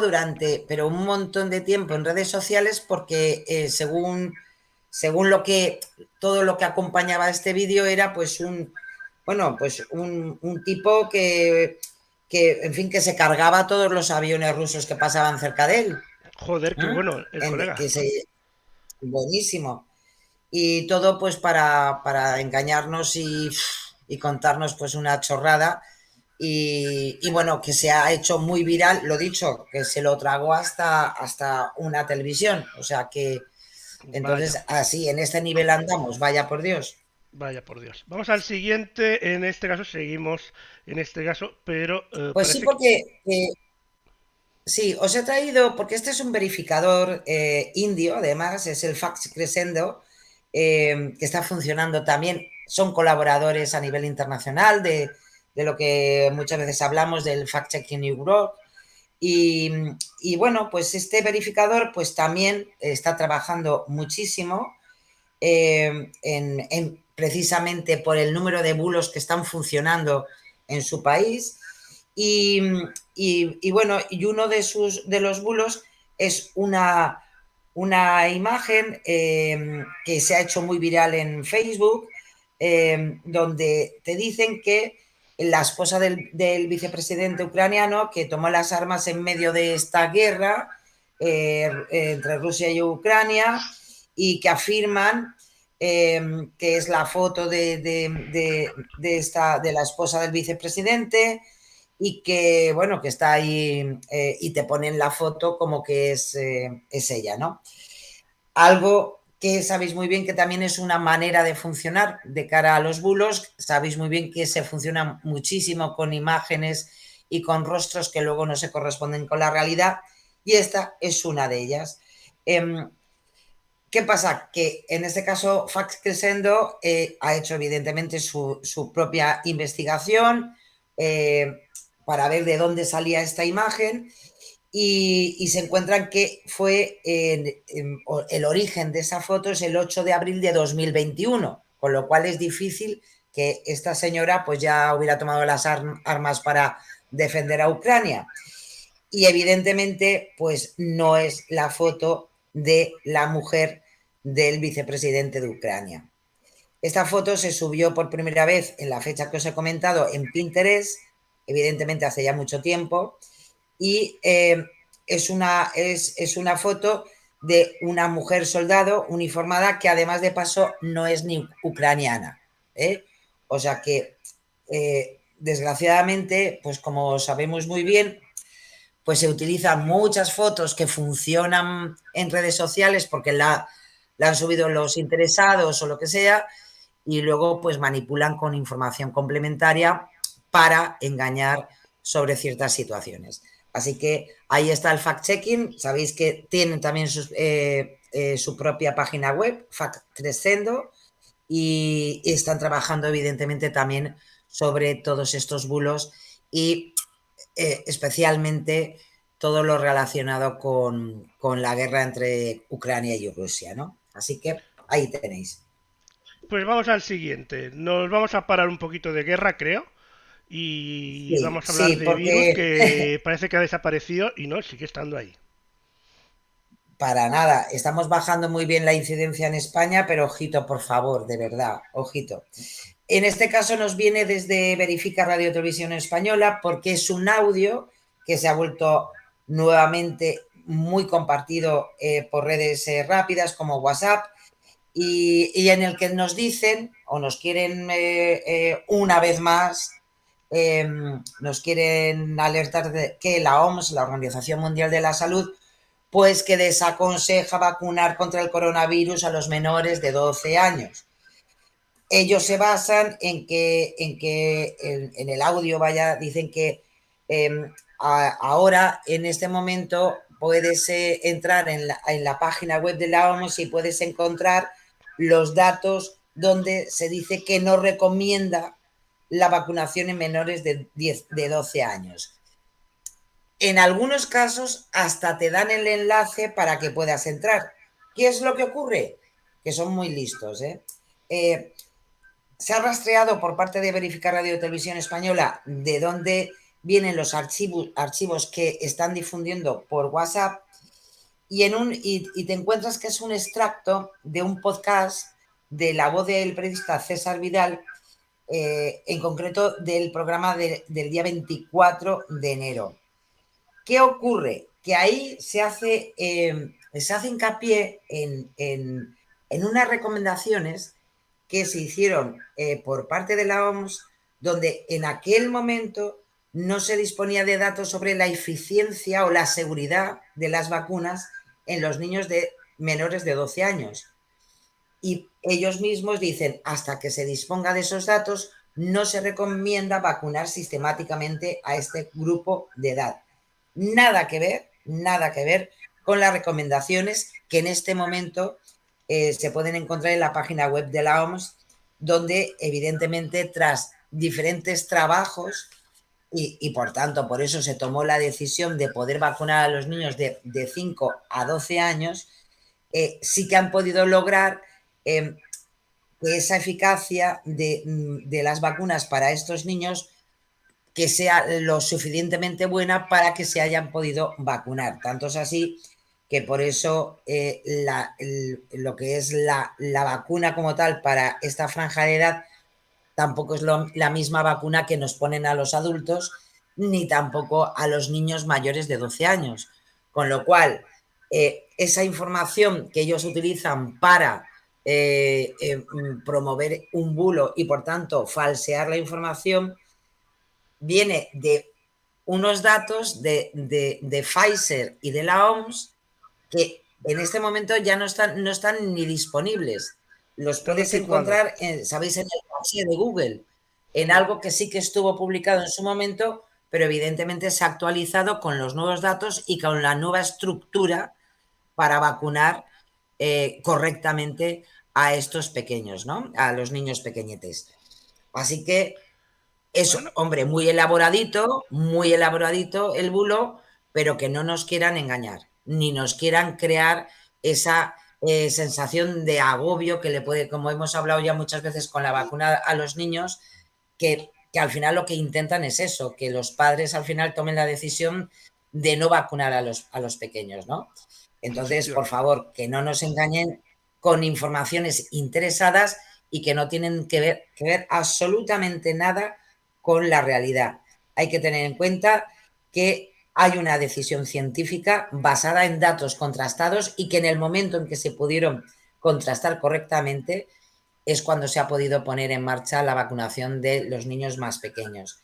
pero un montón de tiempo en redes sociales porque según todo lo que acompañaba este vídeo era pues un tipo en fin, que se cargaba todos los aviones rusos que pasaban cerca de él. Joder, qué ¿Eh? bueno el colega. Buenísimo. Y todo pues para engañarnos y contarnos pues una chorrada y bueno, que se ha hecho muy viral, lo dicho, que se lo tragó hasta una televisión. O sea que Vaya, entonces así, en este nivel andamos, vaya por Dios. vaya por Dios. Vamos al siguiente. En este caso seguimos, en este caso, pero Pues sí, parece que... porque Sí, os he traído, porque este es un verificador indio, además, es el Fact Crescendo, que está funcionando también. Son colaboradores a nivel internacional de lo que muchas veces hablamos del Fact Checking Europe. Y, y bueno, pues este verificador pues también está trabajando muchísimo precisamente por el número de bulos que están funcionando en su país. Y, y bueno, y uno de los bulos es una imagen que se ha hecho muy viral en Facebook, donde te dicen que la esposa del vicepresidente ucraniano, que tomó las armas en medio de esta guerra entre Rusia y Ucrania, y que afirman que es la foto de la esposa del vicepresidente, y que, bueno, que está ahí y te ponen la foto como que es ella, ¿no? Algo que sabéis muy bien que también es una manera de funcionar de cara a los bulos. Sabéis muy bien que se funciona muchísimo con imágenes y con rostros que luego no se corresponden con la realidad, y esta es una de ellas. ¿Qué pasa? Que en este caso Fact Crescendo ha hecho evidentemente su propia investigación para ver de dónde salía esta imagen, y se encuentran que fue el origen de esa foto es el 8 de abril de 2021, con lo cual es difícil que esta señora pues ya hubiera tomado las armas para defender a Ucrania. Y evidentemente pues no es la foto de la mujer del vicepresidente de Ucrania. Esta foto se subió por primera vez en la fecha que os he comentado en Pinterest, evidentemente hace ya mucho tiempo, y es una foto de una mujer soldado uniformada que además de paso no es ni ucraniana. O sea que, desgraciadamente, pues como sabemos muy bien, pues se utilizan muchas fotos que funcionan en redes sociales porque la han subido los interesados o lo que sea, y luego pues manipulan con información complementaria para engañar sobre ciertas situaciones. Así que ahí está el fact-checking. Sabéis que tienen también su propia página web, Fact Crescendo, y están trabajando evidentemente también sobre todos estos bulos y especialmente todo lo relacionado con la guerra entre Ucrania y Rusia, ¿no? Así que ahí tenéis. Pues vamos al siguiente. Nos vamos a parar un poquito de guerra, creo. Y Sí, vamos a hablar sí, de virus porque que parece que ha desaparecido y no, sigue estando ahí. para nada, estamos bajando muy bien la incidencia en España, pero ojito, por favor, de verdad, ojito. En este caso nos viene desde Verifica Radio Televisión Española, porque es un audio que se ha vuelto nuevamente muy compartido por redes rápidas como WhatsApp, y en el que nos dicen o nos quieren una vez más, nos quieren alertar de que la OMS, la Organización Mundial de la Salud, pues que desaconseja vacunar contra el coronavirus a los menores de 12 años. Ellos se basan en el audio, vaya, dicen que ahora, en este momento, puedes entrar en la página web de la OMS y puedes encontrar los datos donde se dice que no recomienda la vacunación en menores de 12 años. En algunos casos hasta te dan el enlace para que puedas entrar. ¿Qué es lo que ocurre? Que son muy listos, se ha rastreado por parte de Verificar Radio Televisión Española de dónde vienen los archivos que están difundiendo por WhatsApp, y te encuentras que es un extracto de un podcast de la voz del periodista César Vidal, en concreto del programa del día 24 de enero. ¿Qué ocurre? Que ahí se hace hincapié en unas recomendaciones que se hicieron por parte de la OMS, donde en aquel momento no se disponía de datos sobre la eficiencia o la seguridad de las vacunas en los niños de menores de 12 años. Y ellos mismos dicen, hasta que se disponga de esos datos, no se recomienda vacunar sistemáticamente a este grupo de edad. nada que ver con las recomendaciones que en este momento se pueden encontrar en la página web de la OMS, donde evidentemente tras diferentes trabajos y por tanto por eso se tomó la decisión de poder vacunar a los niños de 5 a 12 años, sí que han podido lograr que esa eficacia de las vacunas para estos niños que sea lo suficientemente buena para que se hayan podido vacunar. Tanto es así que por eso lo que es la vacuna como tal para esta franja de edad tampoco es la misma vacuna que nos ponen a los adultos, ni tampoco a los niños mayores de 12 años. Con lo cual, esa información que ellos utilizan para promover un bulo y por tanto falsear la información, viene de unos datos de Pfizer y de la OMS que en este momento ya no están ni disponibles. Los Están puedes anticuados. encontrar, sabéis, en el caché de Google, en algo que sí que estuvo publicado en su momento, pero evidentemente se ha actualizado con los nuevos datos y con la nueva estructura para vacunar correctamente a estos pequeños, ¿no? A los niños pequeñetes. Así que es, Bueno, hombre, muy elaboradito el bulo, pero que no nos quieran engañar, ni nos quieran crear esa sensación de agobio que le puede, como hemos hablado ya muchas veces con la vacuna a los niños, que al final lo que intentan es eso, que los padres al final tomen la decisión de no vacunar a los pequeños, ¿no? Entonces, por efectivamente. favor, que no nos engañen con informaciones interesadas y que no tienen que ver absolutamente nada con la realidad. Hay que tener en cuenta que hay una decisión científica basada en datos contrastados y que en el momento en que se pudieron contrastar correctamente es cuando se ha podido poner en marcha la vacunación de los niños más pequeños.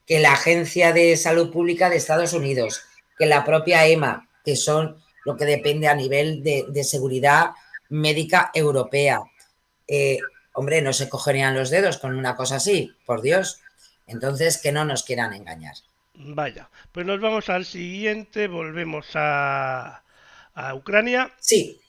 Que la Agencia de Salud Pública de Estados Unidos, que la propia EMA, que son lo que depende a nivel de seguridad médica europea. Hombre, no se cogerían los dedos con una cosa así, por Dios. Entonces, que no nos quieran engañar. Vaya, pues nos vamos al siguiente, volvemos a Ucrania. Sí,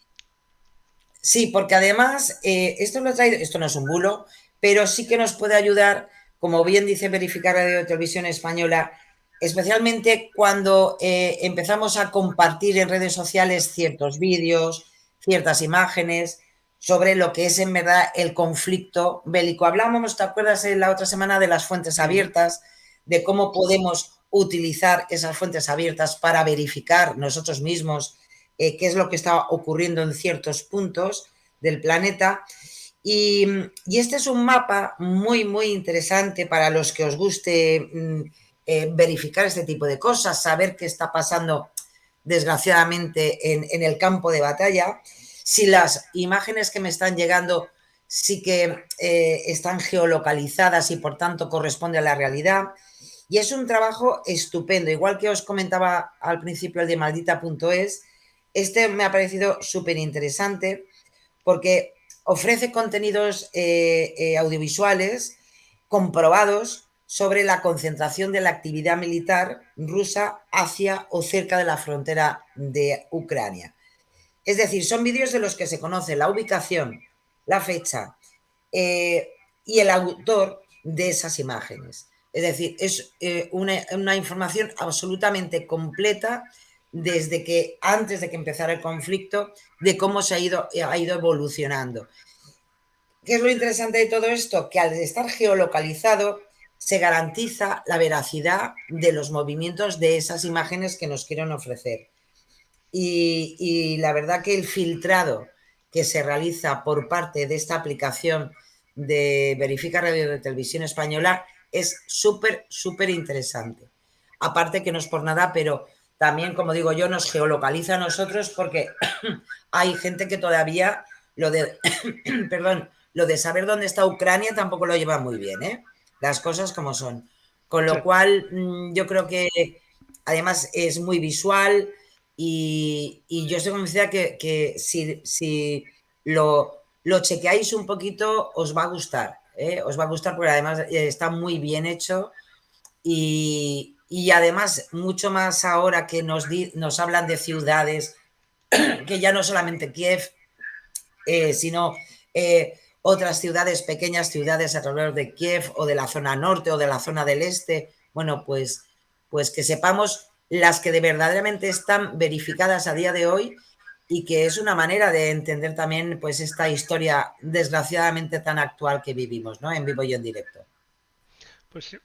sí, porque además esto lo he traído, esto no es un bulo, pero sí que nos puede ayudar, como bien dice Verificar Radio Televisión Española, especialmente cuando empezamos a compartir en redes sociales ciertos vídeos, ciertas imágenes sobre lo que es en verdad el conflicto bélico. Hablábamos, ¿te acuerdas la otra semana de las fuentes Ujú. abiertas, de cómo podemos utilizar esas fuentes abiertas para verificar nosotros mismos qué es lo que está ocurriendo en ciertos puntos del planeta? Y este es un mapa muy, muy interesante para los que os guste verificar este tipo de cosas, saber qué está pasando desgraciadamente en el campo de batalla. Si las imágenes que me están llegando sí que están geolocalizadas y por tanto corresponde a la realidad. Y es un trabajo estupendo, igual que os comentaba al principio el de maldita.es, este me ha parecido súper interesante porque ofrece contenidos audiovisuales comprobados sobre la concentración de la actividad militar rusa hacia o cerca de la frontera de Ucrania. Es decir, son vídeos de los que se conoce la ubicación, la fecha y el autor de esas imágenes. Es decir, es una información absolutamente completa desde que antes de que empezara el conflicto, de cómo se ha ido evolucionando. ¿Qué es lo interesante de todo esto? Que al estar geolocalizado se garantiza la veracidad de los movimientos de esas imágenes que nos quieren ofrecer. Y la verdad que el filtrado que se realiza por parte de esta aplicación de Verifica Radio de Televisión Española es súper, súper interesante. Aparte que no es por nada, pero también, como digo yo, nos geolocaliza a nosotros porque hay gente que todavía lo de, perdón, lo de saber dónde está Ucrania tampoco lo lleva muy bien, ¿eh? Las cosas como son. Con Sí. lo cual, yo creo que además es muy visual y yo estoy convencida que si lo chequeáis un poquito os va a gustar, ¿eh? Os va a gustar porque además está muy bien hecho y además mucho más ahora que nos hablan de ciudades, que ya no solamente Kiev, sino otras ciudades, pequeñas ciudades alrededor de Kiev o de la zona norte o de la zona del este. Bueno, pues que sepamos las que de verdaderamente están verificadas a día de hoy y que es una manera de entender también pues esta historia desgraciadamente tan actual que vivimos, ¿no? En vivo y en directo. Pues sí.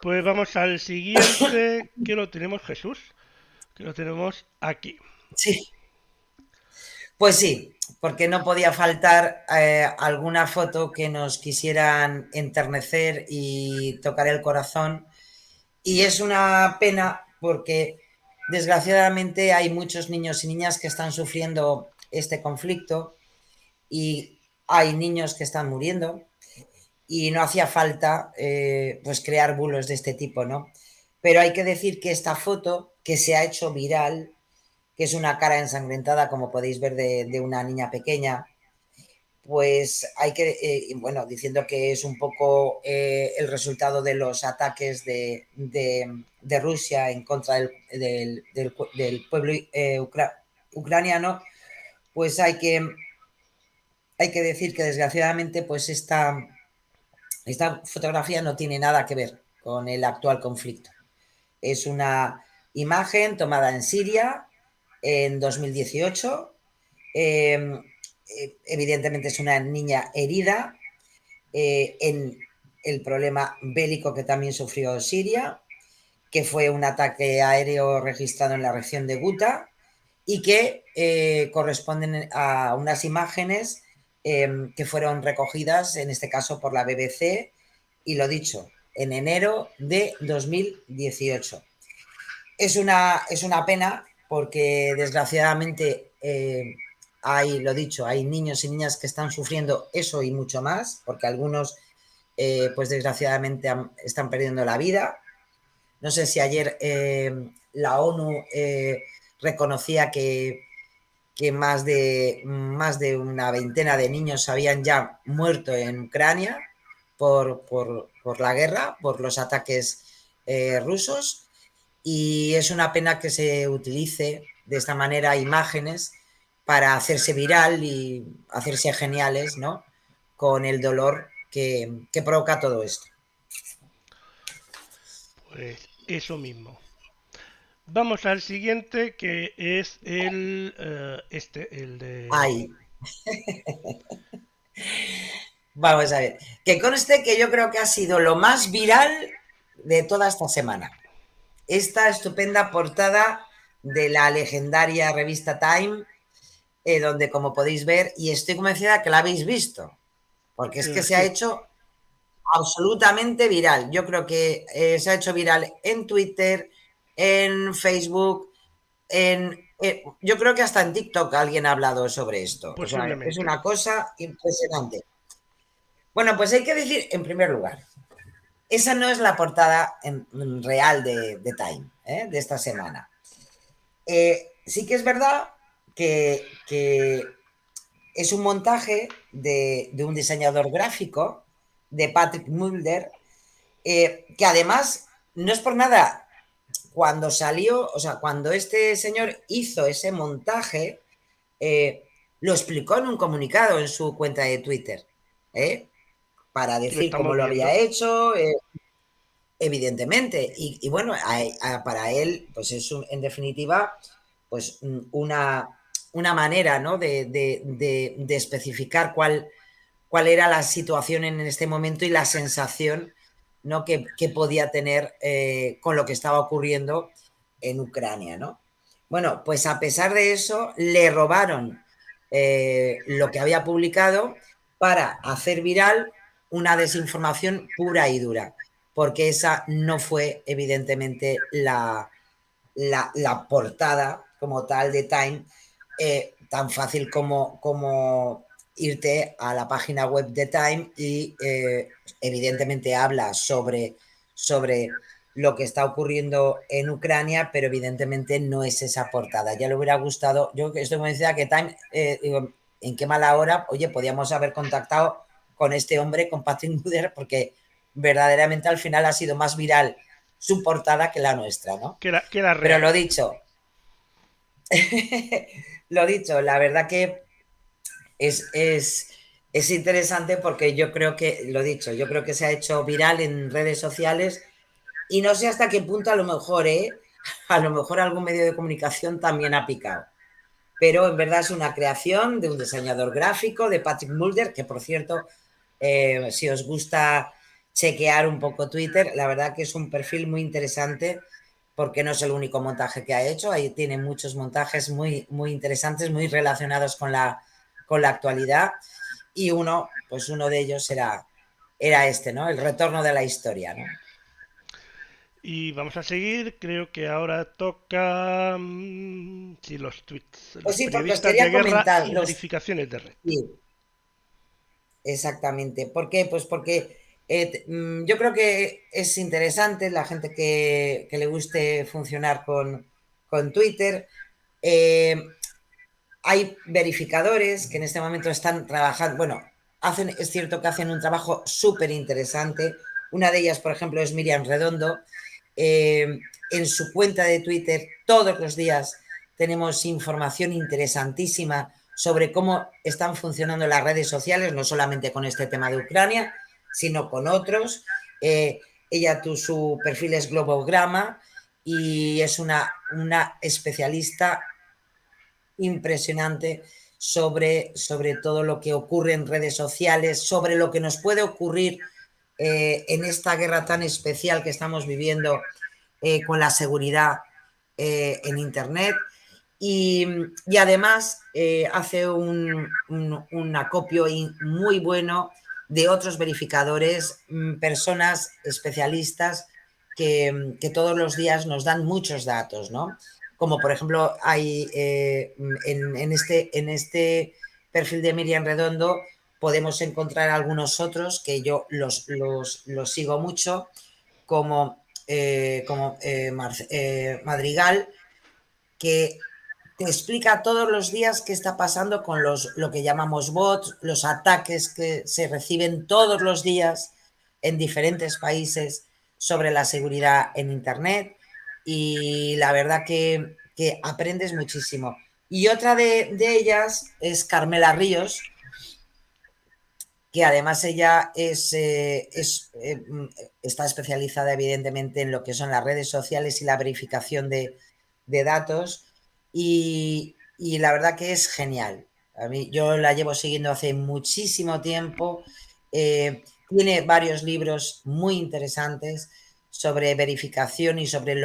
Pues vamos al siguiente, que lo tenemos Jesús, que lo tenemos aquí. Sí. Pues sí, porque no podía faltar alguna foto que nos quisieran enternecer y tocar el corazón. Y es una pena porque desgraciadamente hay muchos niños y niñas que están sufriendo este conflicto y hay niños que están muriendo y no hacía falta pues crear bulos de este tipo, ¿no? Pero hay que decir que esta foto que se ha hecho viral, que es una cara ensangrentada, como podéis ver, de una niña pequeña, pues hay que, bueno, diciendo que es un poco el resultado de los ataques de Rusia en contra del pueblo ucraniano, pues hay que decir que desgraciadamente pues esta fotografía no tiene nada que ver con el actual conflicto. Es una imagen tomada en Siria en 2018. Evidentemente es una niña herida en el problema bélico que también sufrió Siria, que fue un ataque aéreo registrado en la región de Ghouta y que corresponden a unas imágenes que fueron recogidas, en este caso por la BBC, y lo dicho, en enero de 2018. Es una pena porque desgraciadamente hay, lo dicho, hay niños y niñas que están sufriendo eso y mucho más, porque algunos pues desgraciadamente están perdiendo la vida. No sé si ayer la ONU reconocía que más de una veintena de niños habían ya muerto en Ucrania por la guerra, por los ataques rusos, y es una pena que se utilice de esta manera imágenes para hacerse viral y hacerse geniales, ¿no? Con el dolor que provoca todo esto. Pues eso mismo. Vamos al siguiente, que es el de... Ay, vamos a ver. Que conste que yo creo que ha sido lo más viral de toda esta semana. Esta estupenda portada de la legendaria revista Time, donde, como podéis ver, y estoy convencida que la habéis visto, porque es que se ha Sí, hecho absolutamente viral. Yo creo que se ha hecho viral en Twitter, en Facebook, yo creo que hasta en TikTok alguien ha hablado sobre esto. O sea, es posiblemente. una cosa impresionante. Bueno, pues hay que decir, en primer lugar, esa no es la portada real de Time, de esta semana. Sí que es verdad que es un montaje de un diseñador gráfico, de Patrick Mulder, que además no es por nada, cuando salió, o sea, cuando este señor hizo ese montaje, lo explicó en un comunicado en su cuenta de Twitter, para Lo decir cómo estamos lo había viendo. hecho, evidentemente. Y bueno, para él, pues es en definitiva, pues una manera, ¿no? de especificar cuál era la situación en este momento y la sensación, ¿no? que podía tener con lo que estaba ocurriendo en Ucrania, ¿no? Bueno, pues a pesar de eso, le robaron lo que había publicado para hacer viral una desinformación pura y dura, porque esa no fue evidentemente la portada como tal de Time, tan fácil como irte a la página web de Time y evidentemente habla sobre lo que está ocurriendo en Ucrania, pero evidentemente no es esa portada. Ya le hubiera gustado, yo estoy convencida que Time, digo, en qué mala hora, oye, podíamos haber contactado con este hombre, con Patrick Muder, porque verdaderamente al final ha sido más viral su portada que la nuestra, ¿no? Que era Pero real. lo dicho, la verdad que es interesante porque yo creo que, lo dicho, yo creo que se ha hecho viral en redes sociales y no sé hasta qué punto a lo mejor, a lo mejor algún medio de comunicación también ha picado. Pero en verdad es una creación de un diseñador gráfico, de Patrick Mulder, que por cierto, si os gusta chequear un poco Twitter, la verdad que es un perfil muy interesante porque no es el único montaje que ha hecho, ahí tiene muchos montajes muy, muy interesantes, muy relacionados con la actualidad y pues uno de ellos era este, ¿no? El retorno de la historia, ¿no? Y vamos a seguir, creo que ahora toca sí, los tweets, Pues los sí, porque os periodistas de quería guerra comentar y los... verificaciones de red. Sí, exactamente. ¿Por qué? Pues porque yo creo que es interesante la gente que le guste funcionar con Twitter. Eh, Hay verificadores que en este momento están trabajando, bueno, es cierto que hacen un trabajo súper interesante. Una de ellas, por ejemplo, es Miriam Redondo. En su cuenta de Twitter todos los días tenemos información interesantísima sobre cómo están funcionando las redes sociales, no solamente con este tema de Ucrania, sino con otros. Su perfil es Globograma y es una especialista impresionante sobre todo lo que ocurre en redes sociales, sobre lo que nos puede ocurrir en esta guerra tan especial que estamos viviendo con la seguridad en Internet. Y además hace un acopio muy bueno de otros verificadores, personas especialistas que todos los días nos dan muchos datos, ¿no? Como por ejemplo hay en este perfil de Miriam Redondo podemos encontrar algunos otros que yo los sigo mucho, como Madrigal, que te explica todos los días qué está pasando con lo que llamamos bots, los ataques que se reciben todos los días en diferentes países sobre la seguridad en Internet y la verdad que aprendes muchísimo. Y otra de ellas es Carmela Ríos, que además ella está especializada evidentemente en lo que son las redes sociales y la verificación de datos y la verdad que es genial. A mí, yo la llevo siguiendo hace muchísimo tiempo. Tiene varios libros muy interesantes sobre verificación y sobre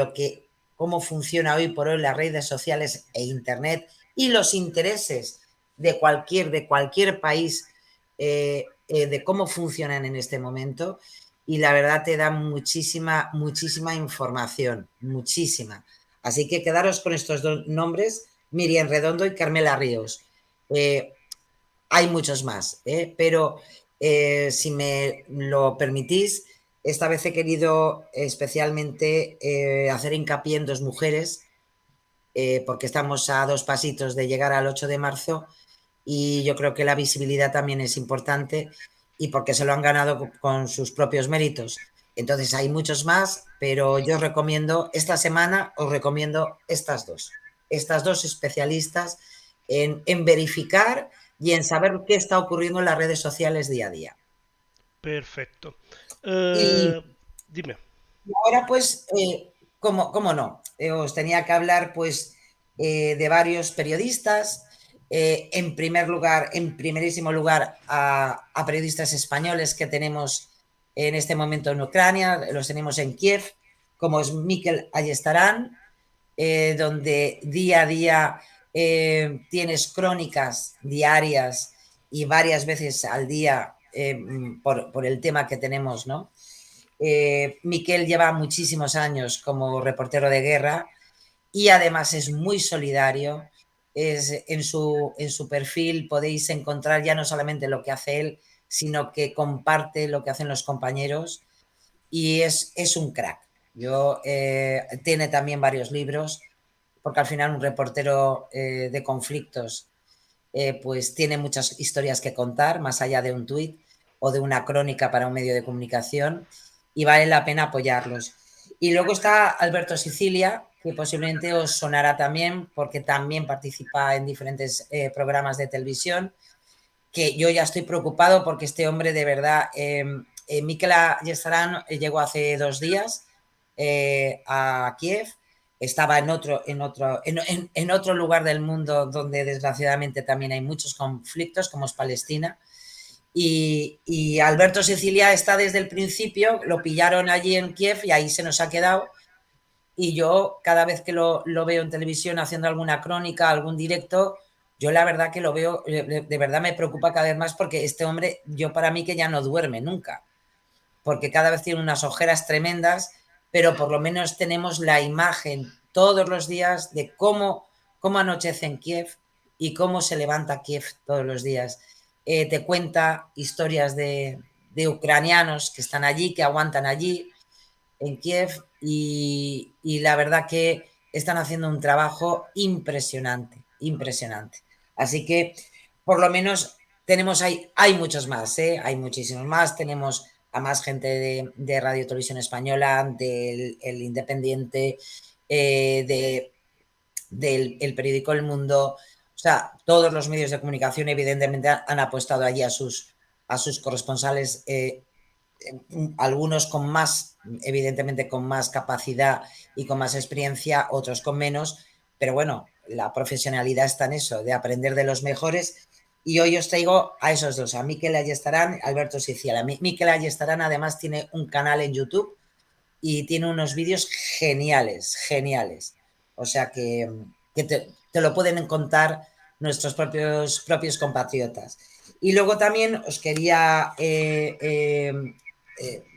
cómo funciona hoy por hoy las redes sociales e Internet y los intereses de cualquier país, de cómo funcionan en este momento. Y la verdad te da muchísima, muchísima información, muchísima. Así que quedaros con estos dos nombres, Miriam Redondo y Carmela Ríos. Hay muchos más, pero si me lo permitís, esta vez he querido especialmente hacer hincapié en dos mujeres, porque estamos a 2 pasitos de llegar al 8 de marzo y yo creo que la visibilidad también es importante y porque se lo han ganado con sus propios méritos. Entonces hay muchos más, pero yo os recomiendo, esta semana os recomiendo estas dos especialistas en verificar y en saber qué está ocurriendo en las redes sociales día a día. Perfecto. Y Dime. ahora pues, ¿cómo no? Os tenía que hablar pues de varios periodistas. En primer lugar, en primerísimo lugar, a periodistas españoles que tenemos en este momento en Ucrania, los tenemos en Kiev, como es Mikel Ayestarán, donde día a día tienes crónicas diarias y varias veces al día por el tema que tenemos, ¿no? Miquel lleva muchísimos años como reportero de guerra y además es muy solidario. En su perfil podéis encontrar ya no solamente lo que hace él, sino que comparte lo que hacen los compañeros y es un crack. Tiene también varios libros, porque al final un reportero de conflictos pues tiene muchas historias que contar, más allá de un tuit o de una crónica para un medio de comunicación, y vale la pena apoyarlos. Y luego está Alberto Sicilia, que posiblemente os sonará también, porque también participa en diferentes programas de televisión, que yo ya estoy preocupado porque este hombre de verdad, Mikel Ayestarán llegó hace 2 días a Kiev, estaba en otro lugar del mundo donde desgraciadamente también hay muchos conflictos, como es Palestina, y Alberto Sicilia está desde el principio, lo pillaron allí en Kiev y ahí se nos ha quedado. Y yo cada vez que lo veo en televisión haciendo alguna crónica, algún directo, yo la verdad que lo veo, de verdad me preocupa cada vez más porque este hombre, yo para mí que ya no duerme nunca, porque cada vez tiene unas ojeras tremendas, pero por lo menos tenemos la imagen todos los días de cómo anochece en Kiev y cómo se levanta Kiev todos los días. Te cuenta historias de ucranianos que están allí, que aguantan allí, en Kiev, y la verdad que están haciendo un trabajo impresionante, impresionante. Así que por lo menos tenemos ahí, hay muchos más, ¿eh? Hay muchísimos más, tenemos a más gente de Radio Televisión Española, del el Independiente, del el periódico El Mundo, o sea, todos los medios de comunicación evidentemente han apostado allí a sus corresponsales, algunos con más, evidentemente con más capacidad y con más experiencia, otros con menos, pero bueno, la profesionalidad está en eso, de aprender de los mejores. Y hoy os traigo a esos dos, a Mikel Ayestarán, Alberto Sicilia. Mikel Ayestarán además tiene un canal en YouTube y tiene unos vídeos geniales, geniales. O sea que te lo pueden contar nuestros propios compatriotas. Y luego también os quería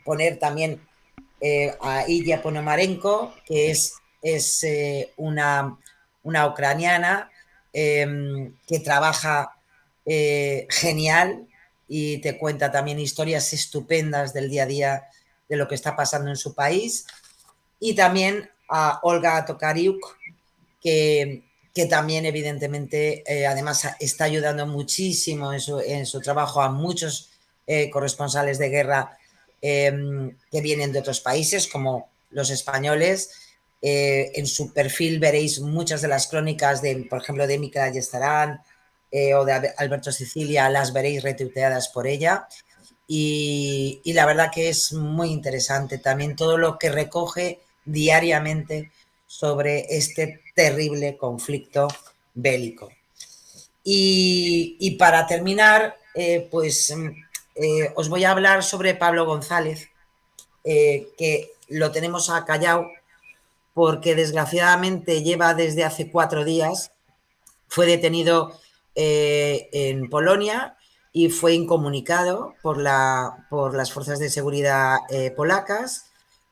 poner también a Ilya Ponomarenko, que es una ucraniana que trabaja genial y te cuenta también historias estupendas del día a día de lo que está pasando en su país. Y también a Olga Tokariuk, que también evidentemente además está ayudando muchísimo en su trabajo a muchos corresponsales de guerra que vienen de otros países, como los españoles. En su perfil veréis muchas de las crónicas, por ejemplo, de Mikel Ayestarán o de Alberto Sicilia, las veréis retuiteadas por ella. Y la verdad que es muy interesante también todo lo que recoge diariamente sobre este terrible conflicto bélico. Y para terminar, os voy a hablar sobre Pablo González, que lo tenemos acallado porque desgraciadamente lleva desde hace 4 días, fue detenido en Polonia y fue incomunicado por las fuerzas de seguridad polacas.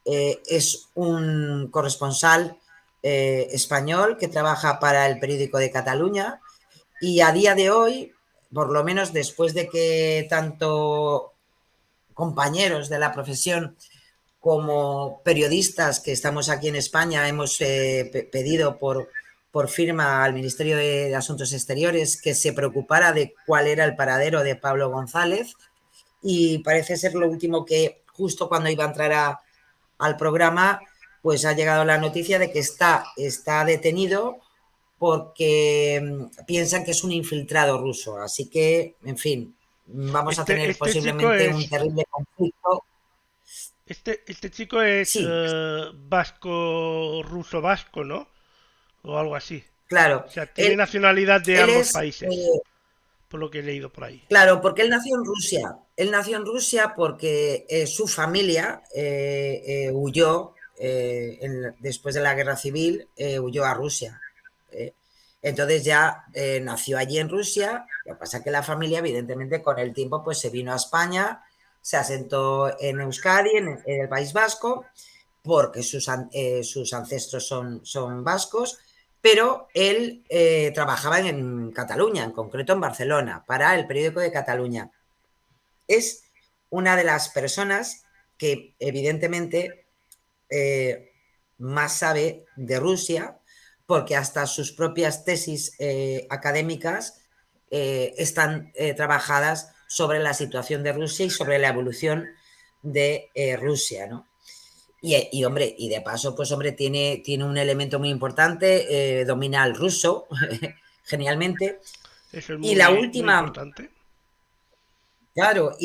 Es un corresponsal español que trabaja para el periódico de Cataluña y a día de hoy, por lo menos después de que tanto compañeros de la profesión como periodistas que estamos aquí en España hemos pedido por firma al Ministerio de Asuntos Exteriores que se preocupara de cuál era el paradero de Pablo González, y parece ser lo último que justo cuando iba a entrar al programa pues ha llegado la noticia de que está detenido porque piensan que es un infiltrado ruso. Así que, en fin, vamos a tener Este chico posiblemente un es. terrible conflicto. Este chico es Sí, vasco, ruso vasco, ¿no? O algo así. claro. O sea, tiene Él, nacionalidad de él ambos es países, por lo que he leído por ahí. Claro, porque él nació en Rusia. Él nació en Rusia porque su familia huyó, después de la guerra civil, huyó a Rusia. eh. Entonces ya nació allí en Rusia. Lo que pasa es que la familia, evidentemente, con el tiempo, pues se vino a España, se asentó en Euskadi, en el País Vasco, porque sus ancestros son vascos, pero él trabajaba en Cataluña, en concreto en Barcelona, para el periódico de Cataluña. Es una de las personas que evidentemente más sabe de Rusia, porque hasta sus propias tesis académicas están trabajadas sobre la situación de Rusia y sobre la evolución de Rusia, ¿no? Hombre, y de paso, pues hombre, tiene un elemento muy importante, domina el ruso genialmente. Eso es Y la muy, muy última, importante. claro,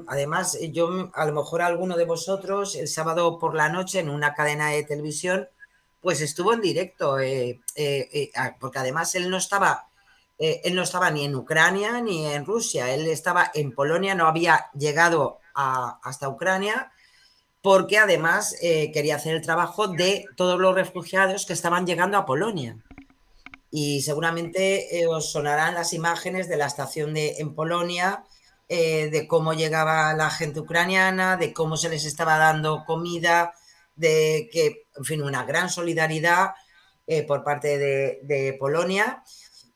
además, yo, a lo mejor alguno de vosotros, el sábado por la noche en una cadena de televisión, pues estuvo en directo, porque además él no estaba ni en Ucrania ni en Rusia, él estaba en Polonia, no había llegado hasta Ucrania, porque además quería hacer el trabajo de todos los refugiados que estaban llegando a Polonia. Y seguramente os sonarán las imágenes de la estación en Polonia, de cómo llegaba la gente ucraniana, de cómo se les estaba dando comida, de que, en fin, una gran solidaridad por parte de Polonia.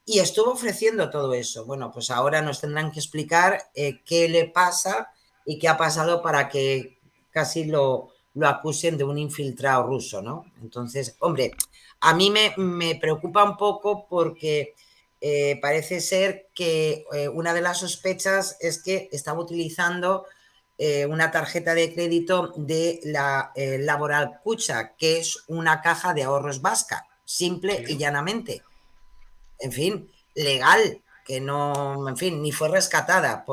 Y estuvo ofreciendo todo eso. Bueno, pues ahora nos tendrán que explicar qué le pasa y qué ha pasado para que casi lo acusen de un infiltrado ruso, ¿no? Entonces, hombre, a mí me preocupa un poco porque parece ser que una de las sospechas es que estaba utilizando una tarjeta de crédito de la Laboral Kucha, que es una caja de ahorros vasca, simple y Sí. llanamente. En fin, legal, que no, en fin, ni fue rescatada,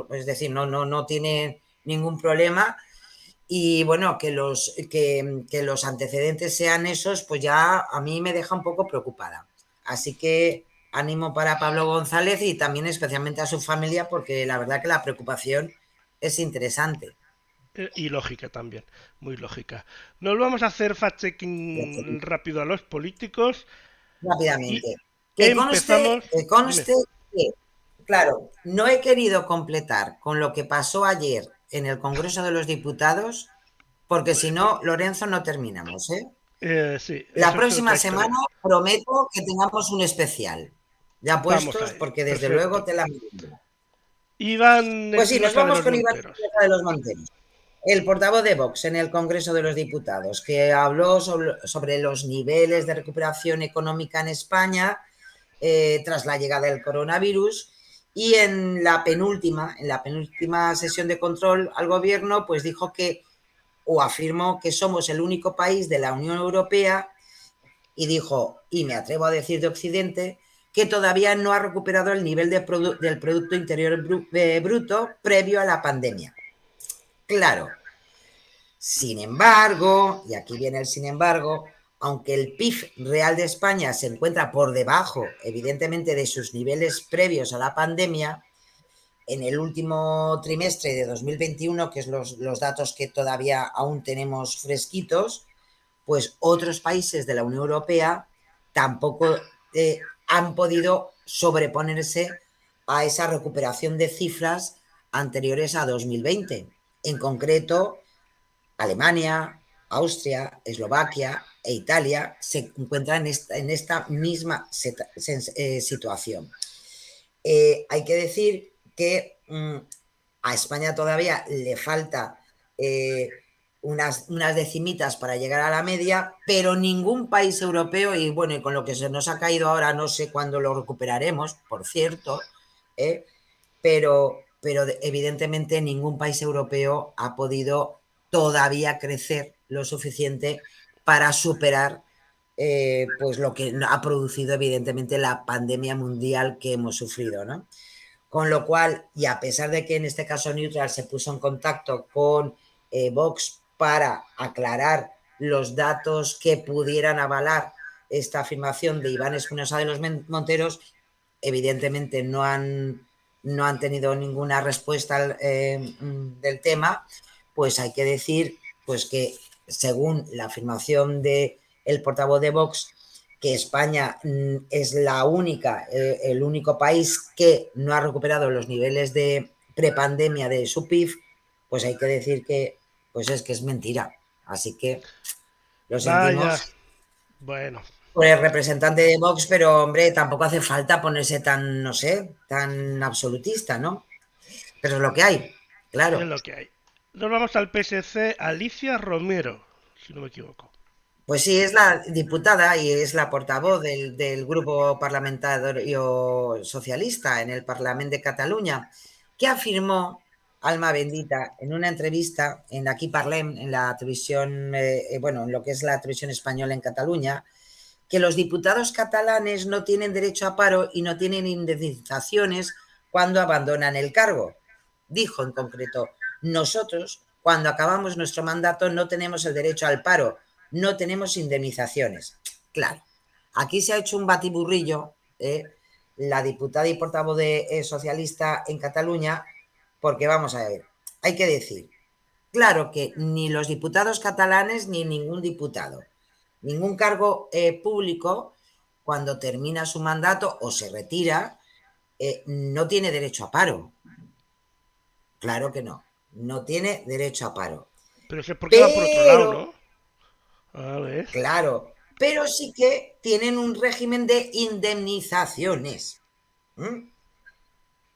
es decir, no tiene ningún problema. Y bueno, que los antecedentes sean esos, pues ya a mí me deja un poco preocupada. Así que ánimo para Pablo González y también especialmente a su familia, porque la verdad que la preocupación es interesante. Y lógica también, muy lógica. Nos vamos a hacer fact-checking rápido a los políticos y Rápidamente. Que conste, empezamos. que Dime. conste que, claro, no he querido completar con lo que pasó ayer en el Congreso de los Diputados, porque si no, Lorenzo, no terminamos, ¿eh? Sí, La eso es próxima otra semana historia. prometo que tengamos un especial. Ya Vamos a puestos, ello. porque desde luego Perfecto. te la miro. Iván Pues sí, nos Espinosa de vamos los con Iván Monteros. Espinosa de los Monteros, el portavoz de Vox en el Congreso de los Diputados, que habló sobre los niveles de recuperación económica en España tras la llegada del coronavirus. Y en la penúltima sesión de control al gobierno, pues dijo que, o afirmó que somos el único país de la Unión Europea, y dijo, y me atrevo a decir de Occidente, que todavía no ha recuperado el nivel del Producto Interior Bruto previo a la pandemia. Claro, sin embargo, y aquí viene el sin embargo, aunque el PIB real de España se encuentra por debajo, evidentemente, de sus niveles previos a la pandemia, en el último trimestre de 2021, que es los datos que todavía aún tenemos fresquitos, pues otros países de la Unión Europea tampoco han podido sobreponerse a esa recuperación de cifras anteriores a 2020. En concreto, Alemania, Austria, Eslovaquia e Italia se encuentran en esta misma situación. Hay que decir que a España todavía le falta unas decimitas para llegar a la media, pero ningún país europeo, y bueno, y con lo que se nos ha caído ahora, no sé cuándo lo recuperaremos, por cierto, pero evidentemente ningún país europeo ha podido todavía crecer lo suficiente para superar pues lo que ha producido evidentemente la pandemia mundial que hemos sufrido, ¿no? Con lo cual, y a pesar de que en este caso Neutral se puso en contacto con Vox para aclarar los datos que pudieran avalar esta afirmación de Iván Espinosa de los Monteros, evidentemente no han tenido ninguna respuesta del tema, pues hay que decir pues que según la afirmación del portavoz de Vox, que España es el único país que no ha recuperado los niveles de prepandemia de su PIB, pues hay que decir que pues es que es mentira. Así que lo Vaya. sentimos Bueno, por el representante de Vox, pero hombre, tampoco hace falta ponerse tan, no sé, tan absolutista, ¿no? Pero es lo que hay, es claro. lo que hay. Nos vamos al PSC. Alicia Romero, si no me equivoco. Pues sí, es la diputada y es la portavoz del grupo parlamentario socialista en el Parlamento de Cataluña, que afirmó alma bendita, en una entrevista en Aquí Parlem, en la televisión, bueno, en lo que es la televisión española en Cataluña, que los diputados catalanes no tienen derecho a paro y no tienen indemnizaciones cuando abandonan el cargo. Dijo en concreto, nosotros, cuando acabamos nuestro mandato, no tenemos el derecho al paro, no tenemos indemnizaciones. Claro, aquí se ha hecho un batiburrillo, la diputada y portavoz de socialista en Cataluña, porque vamos a ver, hay que decir, claro que ni los diputados catalanes ni ningún diputado, ningún cargo público, cuando termina su mandato o se retira, no tiene derecho a paro. Claro que no, no tiene derecho a paro. Pero eso es porque va por otro lado, Pero, ¿no? A ver. claro, pero sí que tienen un régimen de indemnizaciones. ¿Mm?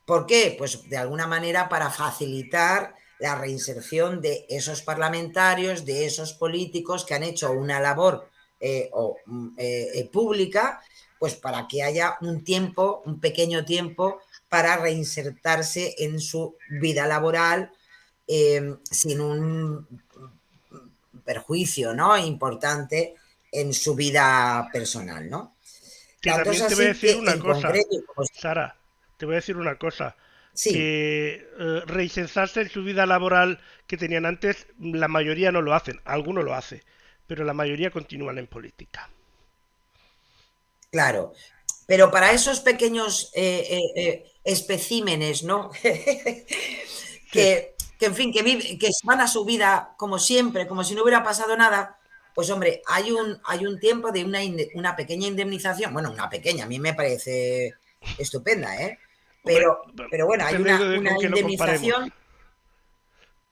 ¿Por qué? Pues de alguna manera para facilitar la reinserción de esos parlamentarios, de esos políticos que han hecho una labor pública, pues para que haya un tiempo, un pequeño tiempo, para reinsertarse en su vida laboral sin un perjuicio, ¿no?, importante en su vida personal, ¿no? Que Tanto es también te voy a así decir que una en cosa, concreto, pues, Sara, te voy a decir una cosa, sí. que reinsertarse en su vida laboral que tenían antes, la mayoría no lo hacen, algunos lo hacen, pero la mayoría continúan en política. Claro, pero para esos pequeños especímenes, ¿no? Sí, que, en fin, que van a su vida como siempre, como si no hubiera pasado nada, pues hombre, hay un tiempo de una pequeña indemnización, bueno, una pequeña, a mí me parece estupenda, ¿eh? hombre, Pero bueno, hay depende de una con qué lo comparemos. indemnización,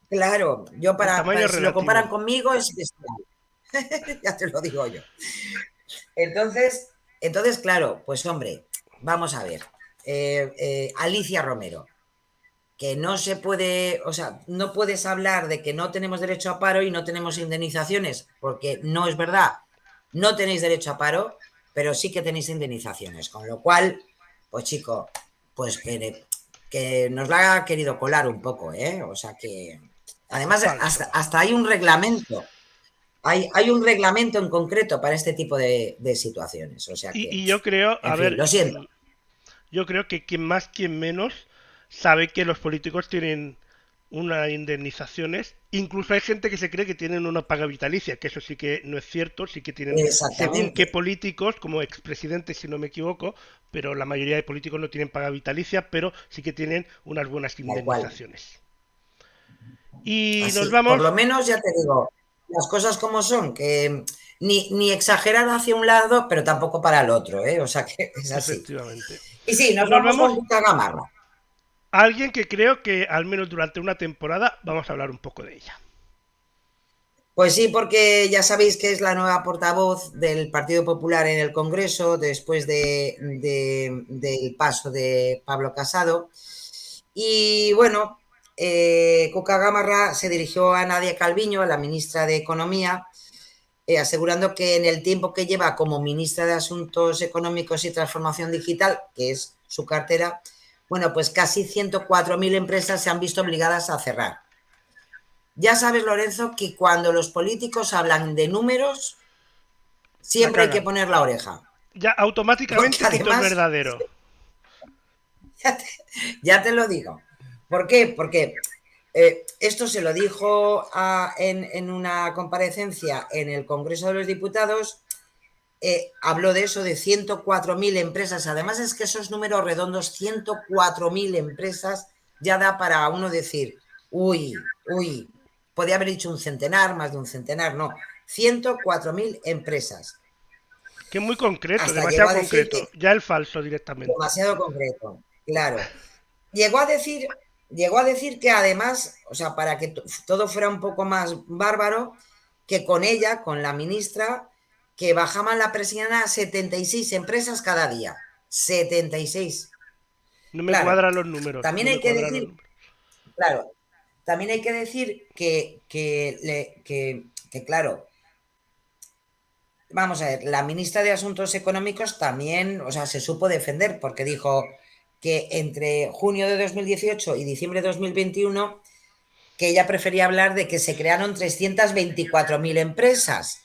claro, yo El tamaño es si lo comparan relativo. conmigo es bestial, ya te lo digo yo. Entonces, claro, pues hombre, vamos a ver. Alicia Romero, que no se puede, o sea, no puedes hablar de que no tenemos derecho a paro y no tenemos indemnizaciones, porque no es verdad. No tenéis derecho a paro, pero sí que tenéis indemnizaciones. Con lo cual, pues chico, pues que nos la ha querido colar un poco, ¿eh? O sea que, además, Falso. hasta hay un reglamento. Hay un reglamento en concreto para este tipo de situaciones. O sea que, Y yo creo, a en fin, ver, lo siento. yo creo que quien más, quien menos, sabe que los políticos tienen unas indemnizaciones. Incluso hay gente que se cree que tienen una paga vitalicia, que eso sí que no es cierto, sí que tienen, según Exactamente, qué políticos, como expresidentes si no me equivoco, pero la mayoría de políticos no tienen paga vitalicia, pero sí que tienen unas buenas tal cual. indemnizaciones. Y nos Así, por vamos, lo menos ya te digo, las cosas como son, que ni exagerar hacia un lado, pero tampoco para el otro, ¿eh? O sea que es así. efectivamente, Y sí, y nos nos vamos con vamos Cuca Gamarra. a alguien que creo que al menos durante una temporada vamos a hablar un poco de ella. Pues sí, porque ya sabéis que es la nueva portavoz del Partido Popular en el Congreso después del paso de Pablo Casado. Y bueno, Cuca Gamarra se dirigió a Nadia Calviño, a la ministra de Economía, asegurando que en el tiempo que lleva como ministra de Asuntos Económicos y Transformación Digital, que es su cartera, bueno, pues casi 104.000 empresas se han visto obligadas a cerrar. Ya sabes, Lorenzo, que cuando los políticos hablan de números, La siempre hay que cagan. poner la oreja. Ya Porque automáticamente si todo es además, verdadero. ya te, ya te lo digo. ¿Por qué? Porque esto se lo dijo en una comparecencia en el Congreso de los Diputados. Habló de eso, de 104.000 empresas. Además es que esos números redondos, 104.000 empresas, ya da para uno decir, uy, podía haber dicho un centenar, más de un centenar, no. 104.000 empresas. Que es muy concreto, Hasta llegó demasiado a decir que concreto. Ya el falso directamente. demasiado concreto, claro. Llegó a decir que además, o sea, para que todo fuera un poco más bárbaro, que con ella, con la ministra, que bajaban la presión a 76 empresas cada día. 76. No me Claro, cuadran los números, también no me hay que cuadran los decir, números. claro, también hay que decir que claro, vamos a ver, la ministra de Asuntos Económicos también, o sea, se supo defender porque dijo, que entre junio de 2018 y diciembre de 2021, que ella prefería hablar de que se crearon 324.000 empresas.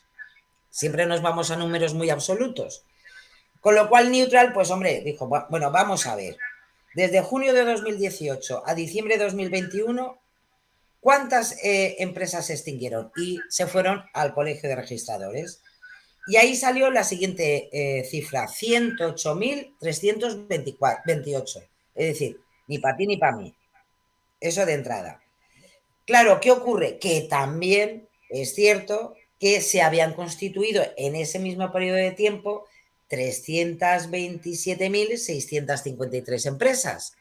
Siempre nos vamos a números muy absolutos. Con lo cual Neutral, pues hombre, dijo, bueno, vamos a ver. Desde junio de 2018 a diciembre de 2021, ¿cuántas empresas se extinguieron? Y se fueron al Colegio de Registradores. Y ahí salió la siguiente cifra, 108.328. Es decir, ni para ti ni para mí. Eso de entrada. Claro, ¿qué ocurre? Que también es cierto que se habían constituido en ese mismo periodo de tiempo 327.653 empresas.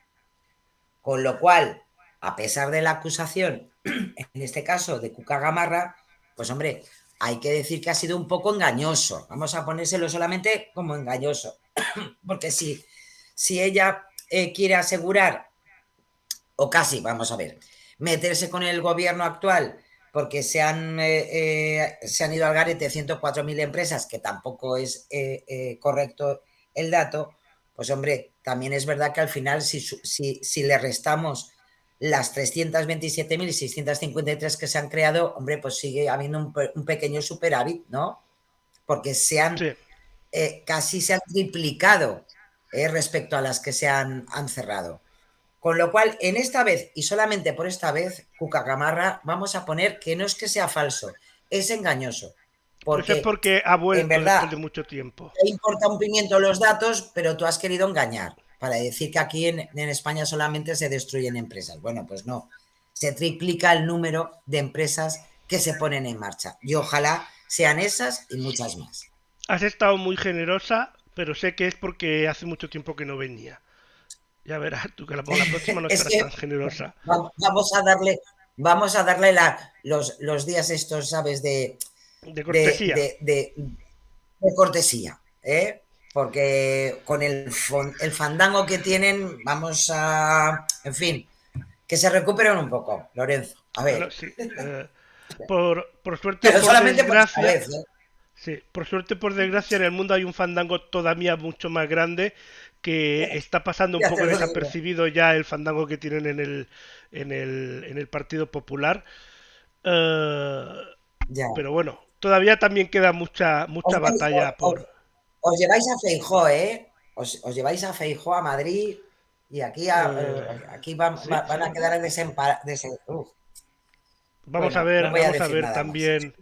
Con lo cual, a pesar de la acusación, en este caso de Cuca Gamarra, pues hombre, hay que decir que ha sido un poco engañoso. Vamos a ponérselo solamente como engañoso. Porque si ella quiere asegurar, o casi, vamos a ver, meterse con el gobierno actual porque se han ido al garete 104.000 empresas, que tampoco es correcto el dato, pues hombre, también es verdad que al final si le restamos las 327.653 que se han creado, hombre, pues sigue habiendo un pequeño superávit, ¿no? Porque Sí. casi se han triplicado respecto a las que se han cerrado. Con lo cual, en esta vez, y solamente por esta vez, Cuca Gamarra, vamos a poner que no es que sea falso, es engañoso. Eso es porque ha vuelto en verdad, después de mucho tiempo. te importa un pimiento los datos, pero tú has querido engañar para decir que aquí en España solamente se destruyen empresas. Bueno, pues no. Se triplica el número de empresas que se ponen en marcha. Y ojalá sean esas y muchas más. Has estado muy generosa, pero sé que es porque hace mucho tiempo que no venía. Ya verás tú que la próxima no estarás tan generosa. Vamos a darle los días estos, ¿sabes? De cortesía. De cortesía, ¿eh? Porque con el fandango que tienen, vamos a... En fin, que se recuperen un poco, Lorenzo. A ver. Bueno, sí, por suerte, pero por solamente desgracia... por esta vez, ¿eh? Sí, por suerte, por desgracia, en el mundo hay un fandango todavía mucho más grande que está pasando un poco desapercibido ya el fandango que tienen en el Partido Popular. Pero bueno, todavía también queda mucha batalla por... Os lleváis a Feijóo, ¿eh? Os lleváis a Feijóo a Madrid y aquí van a quedar Vamos a ver también,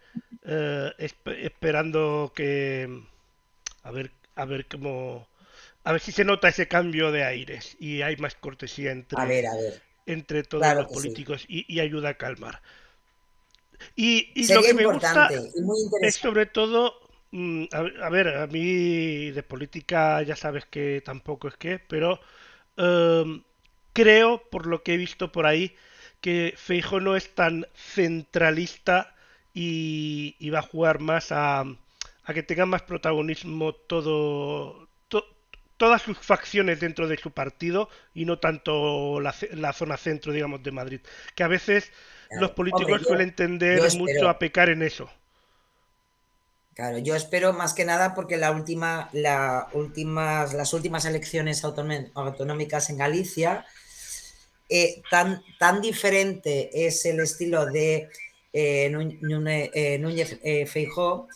esperando que... A ver cómo... A ver si se nota ese cambio de aires y hay más cortesía entre todos los políticos y ayuda a calmar. Y lo que me gusta es sobre todo, a ver, a mí de política ya sabes que tampoco es que, pero creo, por lo que he visto por ahí, que Feijóo no es tan centralista y va a jugar más a que tenga más protagonismo todas sus facciones dentro de su partido y no tanto la zona centro, digamos, de Madrid. Que a veces los políticos suelen tender mucho a pecar en eso. Claro, yo espero más que nada porque las últimas elecciones autonómicas en Galicia, tan diferente es el estilo de Núñez Feijóo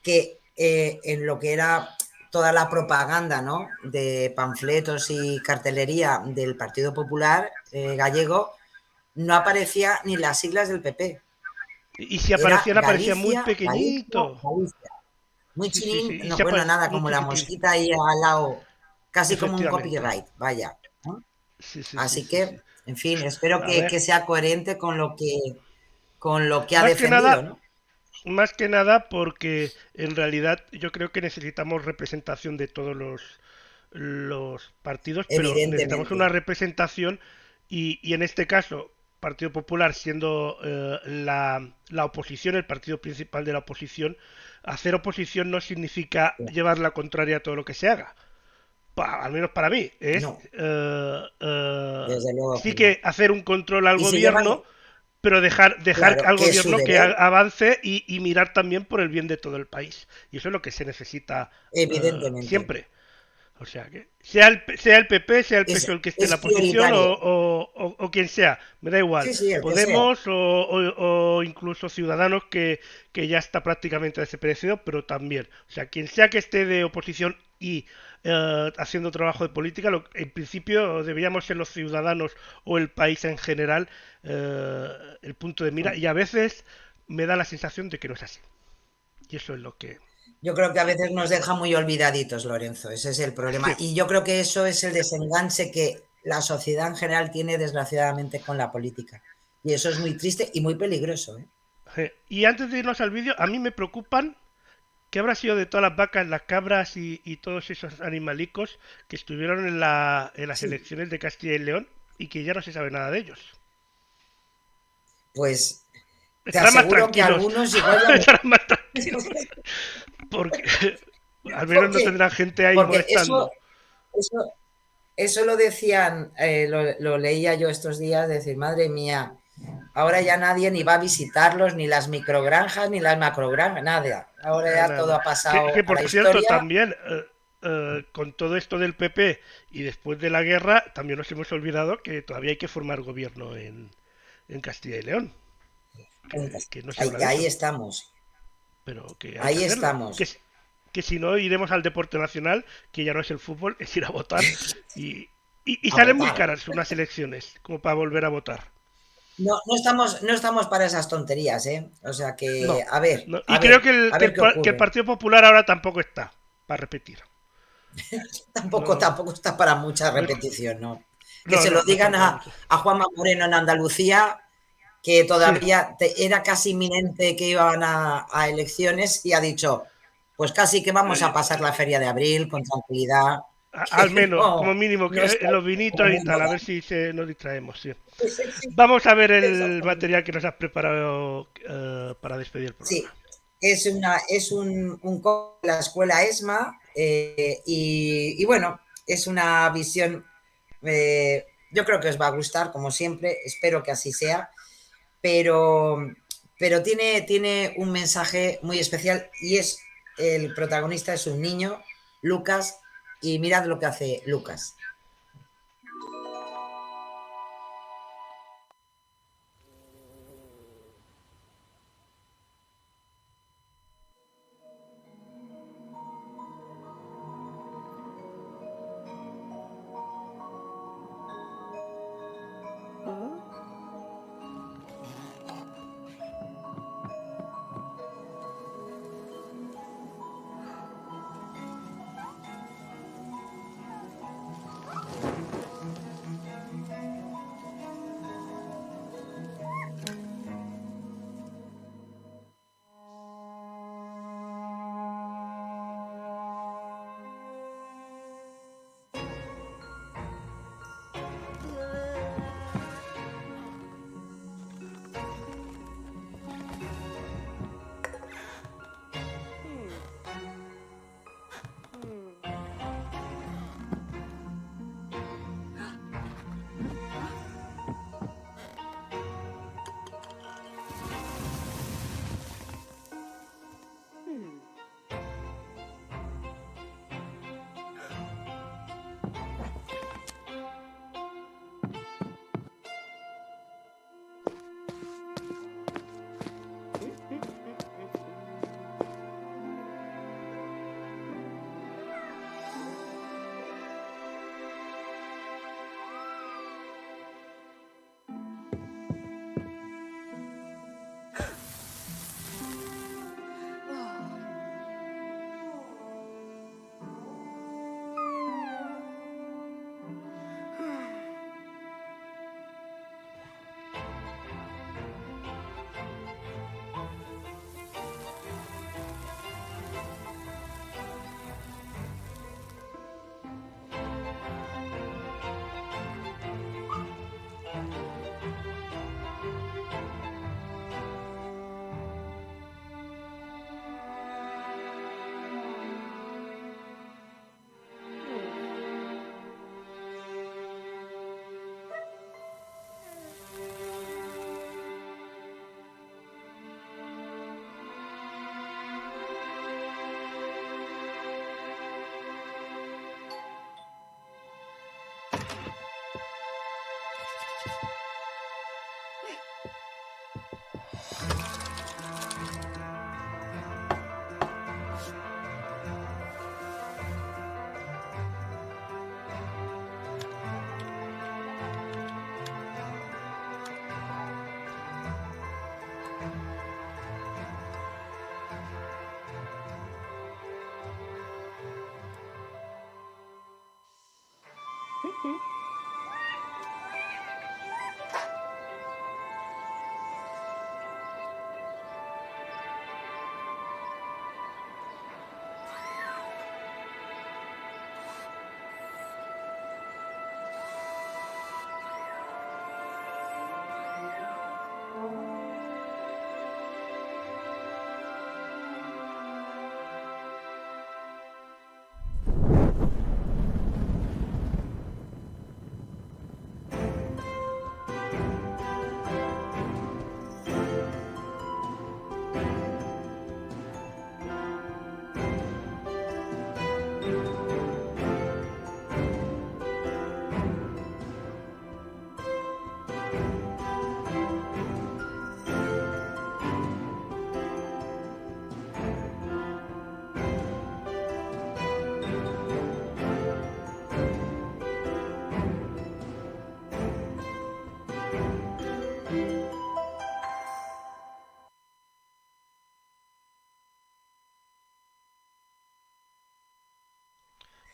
que en lo que era toda la propaganda, ¿no?, de panfletos y cartelería del Partido Popular gallego, no aparecía ni las siglas del PP. Y si aparecían, aparecía muy pequeñito. Galicia. Muy chinín, sí. No bueno, nada, como la mosquita ahí al lado, casi como un copyright, vaya, ¿no? Así que, en fin, espero que sea coherente con lo que ha defendido, ¿no? Más que nada porque en realidad yo creo que necesitamos representación de todos los partidos, pero necesitamos una representación y en este caso Partido Popular siendo la oposición, el partido principal de la oposición, hacer oposición no significa llevar la contraria a todo lo que se haga. Al menos para mí. Sí que hacer un control al gobierno, pero dejar al gobierno que avance y mirar también por el bien de todo el país. Y eso es lo que se necesita evidentemente. Siempre. O sea, que sea el PP, sea el PSOE el que esté en es la oposición prioritario. o quien sea, me da igual. Sí, sí, el que sea. Podemos o incluso Ciudadanos que ya está prácticamente desaparecido, pero también. O sea, quien sea que esté de oposición y haciendo trabajo de política, en principio deberíamos ser los ciudadanos o el país en general el punto de mira, y a veces me da la sensación de que no es así. Y eso es lo que... Yo creo que a veces nos deja muy olvidaditos, Lorenzo, ese es el problema. Sí. Y yo creo que eso es el desenganche que la sociedad en general tiene desgraciadamente con la política. Y eso es muy triste y muy peligroso, ¿eh? Y antes de irnos al vídeo, a mí me preocupan qué habrá sido de todas las vacas, las cabras y todos esos animalicos que estuvieron en las Sí, elecciones de Castilla y León y que ya no se sabe nada de ellos. pues te Estarán más aseguro que tranquilos. algunos igual ya no. Estarán más tranquilos. Porque al menos no Porque, tendrán gente ahí porque molestando. eso, eso lo decían, lo leía yo estos días, decir, madre mía, ahora ya nadie ni va a visitarlos, ni las microgranjas, ni las macrogranjas, nada. Ahora ya todo Nada. ha Que pasado a por la cierto, historia. también con todo esto del PP y después de la guerra, también nos hemos olvidado que todavía hay que formar gobierno en Castilla y León. Que no se Ahí, habla de ahí eso. estamos, Pero que hay que ahí hacerlo. Que, estamos. que si no, iremos al deporte nacional, que ya no es el fútbol, es ir a votar. Y A salen muy votar. caras unas elecciones, como para volver a votar. No, no estamos para esas tonterías, ¿eh? O sea que, No. No. Y a creo ver, a que ver qué el ocurre. Partido Popular ahora tampoco está, para repetir. Tampoco, No, tampoco está para mucha no, repetición, ¿no? Que no, se lo no está digan para mucho. a Juanma Moreno en Andalucía, que Sí, todavía era casi inminente que iban a elecciones y ha dicho, pues casi que vamos a pasar la feria de abril con tranquilidad, al que menos, como no, mínimo, no que está los vinitos y muy tal, a ver moda. si nos distraemos. Sí. Sí, sí, sí, Vamos a ver el exactamente. material que nos has preparado para despedir el programa. Sí, es de la escuela ESMA y bueno, es una visión, yo creo que os va a gustar, como siempre, espero que así sea, pero, pero tiene un mensaje muy especial y el protagonista es un niño, Lucas, y mirad lo que hace Lucas.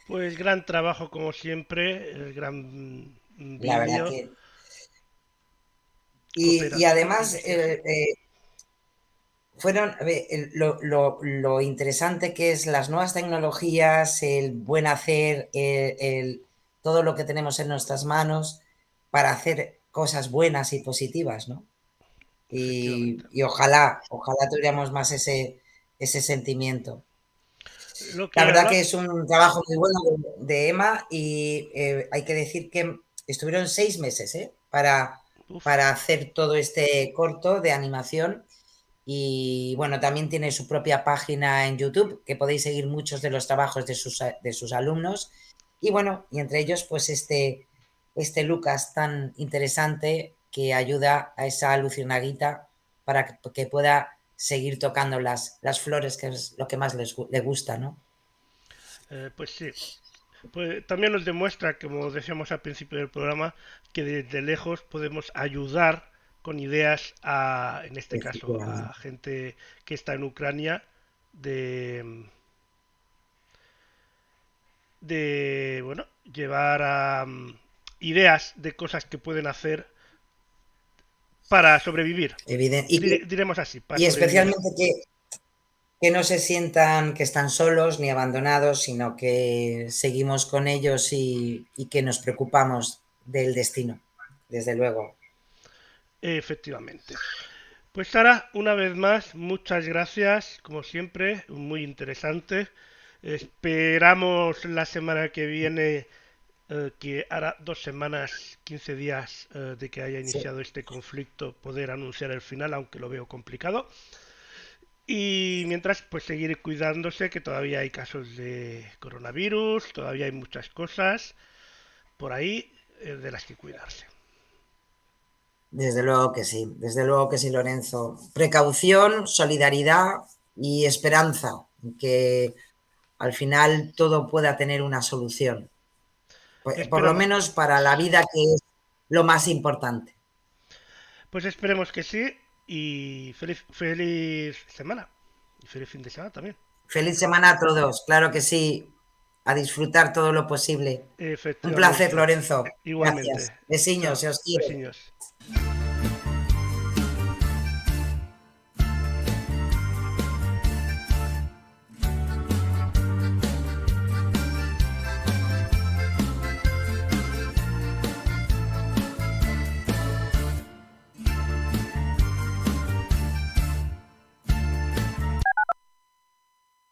Pues gran trabajo como siempre, el gran La verdad vídeo, que... Y cooperación, además investigación. fueron lo interesante que es las nuevas tecnologías, el buen hacer, todo lo que tenemos en nuestras manos para hacer cosas buenas y positivas, ¿no? Efectivamente. Y ojalá tuviéramos más ese sentimiento. Lo La que verdad habla, que es un trabajo muy bueno de Emma y hay que decir que estuvieron 6 meses uf, para hacer todo este corto de animación y bueno, también tiene su propia página en YouTube que podéis seguir muchos de los trabajos de sus alumnos y bueno, y entre ellos pues este Lucas tan interesante que ayuda a esa Luciérnaguita para que pueda seguir tocando las flores, que es lo que más le gusta, ¿no? pues sí. Pues también nos demuestra, como decíamos al principio del programa, que desde lejos podemos ayudar con ideas a, en este caso, a Efectivamente. gente que está en Ucrania de bueno, llevar a ideas de cosas que pueden hacer para sobrevivir. Diremos así, para Y sobrevivir. especialmente que no se sientan que están solos ni abandonados, sino que seguimos con ellos y que nos preocupamos del destino, desde luego. Efectivamente. Pues Sara, una vez más, muchas gracias, como siempre, muy interesante. Esperamos la semana que viene, que hará 2 semanas, 15 días de que haya Sí. iniciado este conflicto, poder anunciar el final, aunque lo veo complicado. Y mientras, pues seguir cuidándose, que todavía hay casos de coronavirus, todavía hay muchas cosas por ahí de las que cuidarse. Desde luego que sí, Lorenzo. Precaución, solidaridad y esperanza, que al final todo pueda tener una solución. Por lo Esperemos que menos sí. para la vida, que es lo más importante. Pues esperemos que sí y feliz semana y feliz fin de semana también. Feliz semana a todos, claro que sí. A disfrutar todo lo posible. Un placer, Efectivamente. Lorenzo. Igualmente. Gracias. Besiños, Chao. se os quiere. Besiños.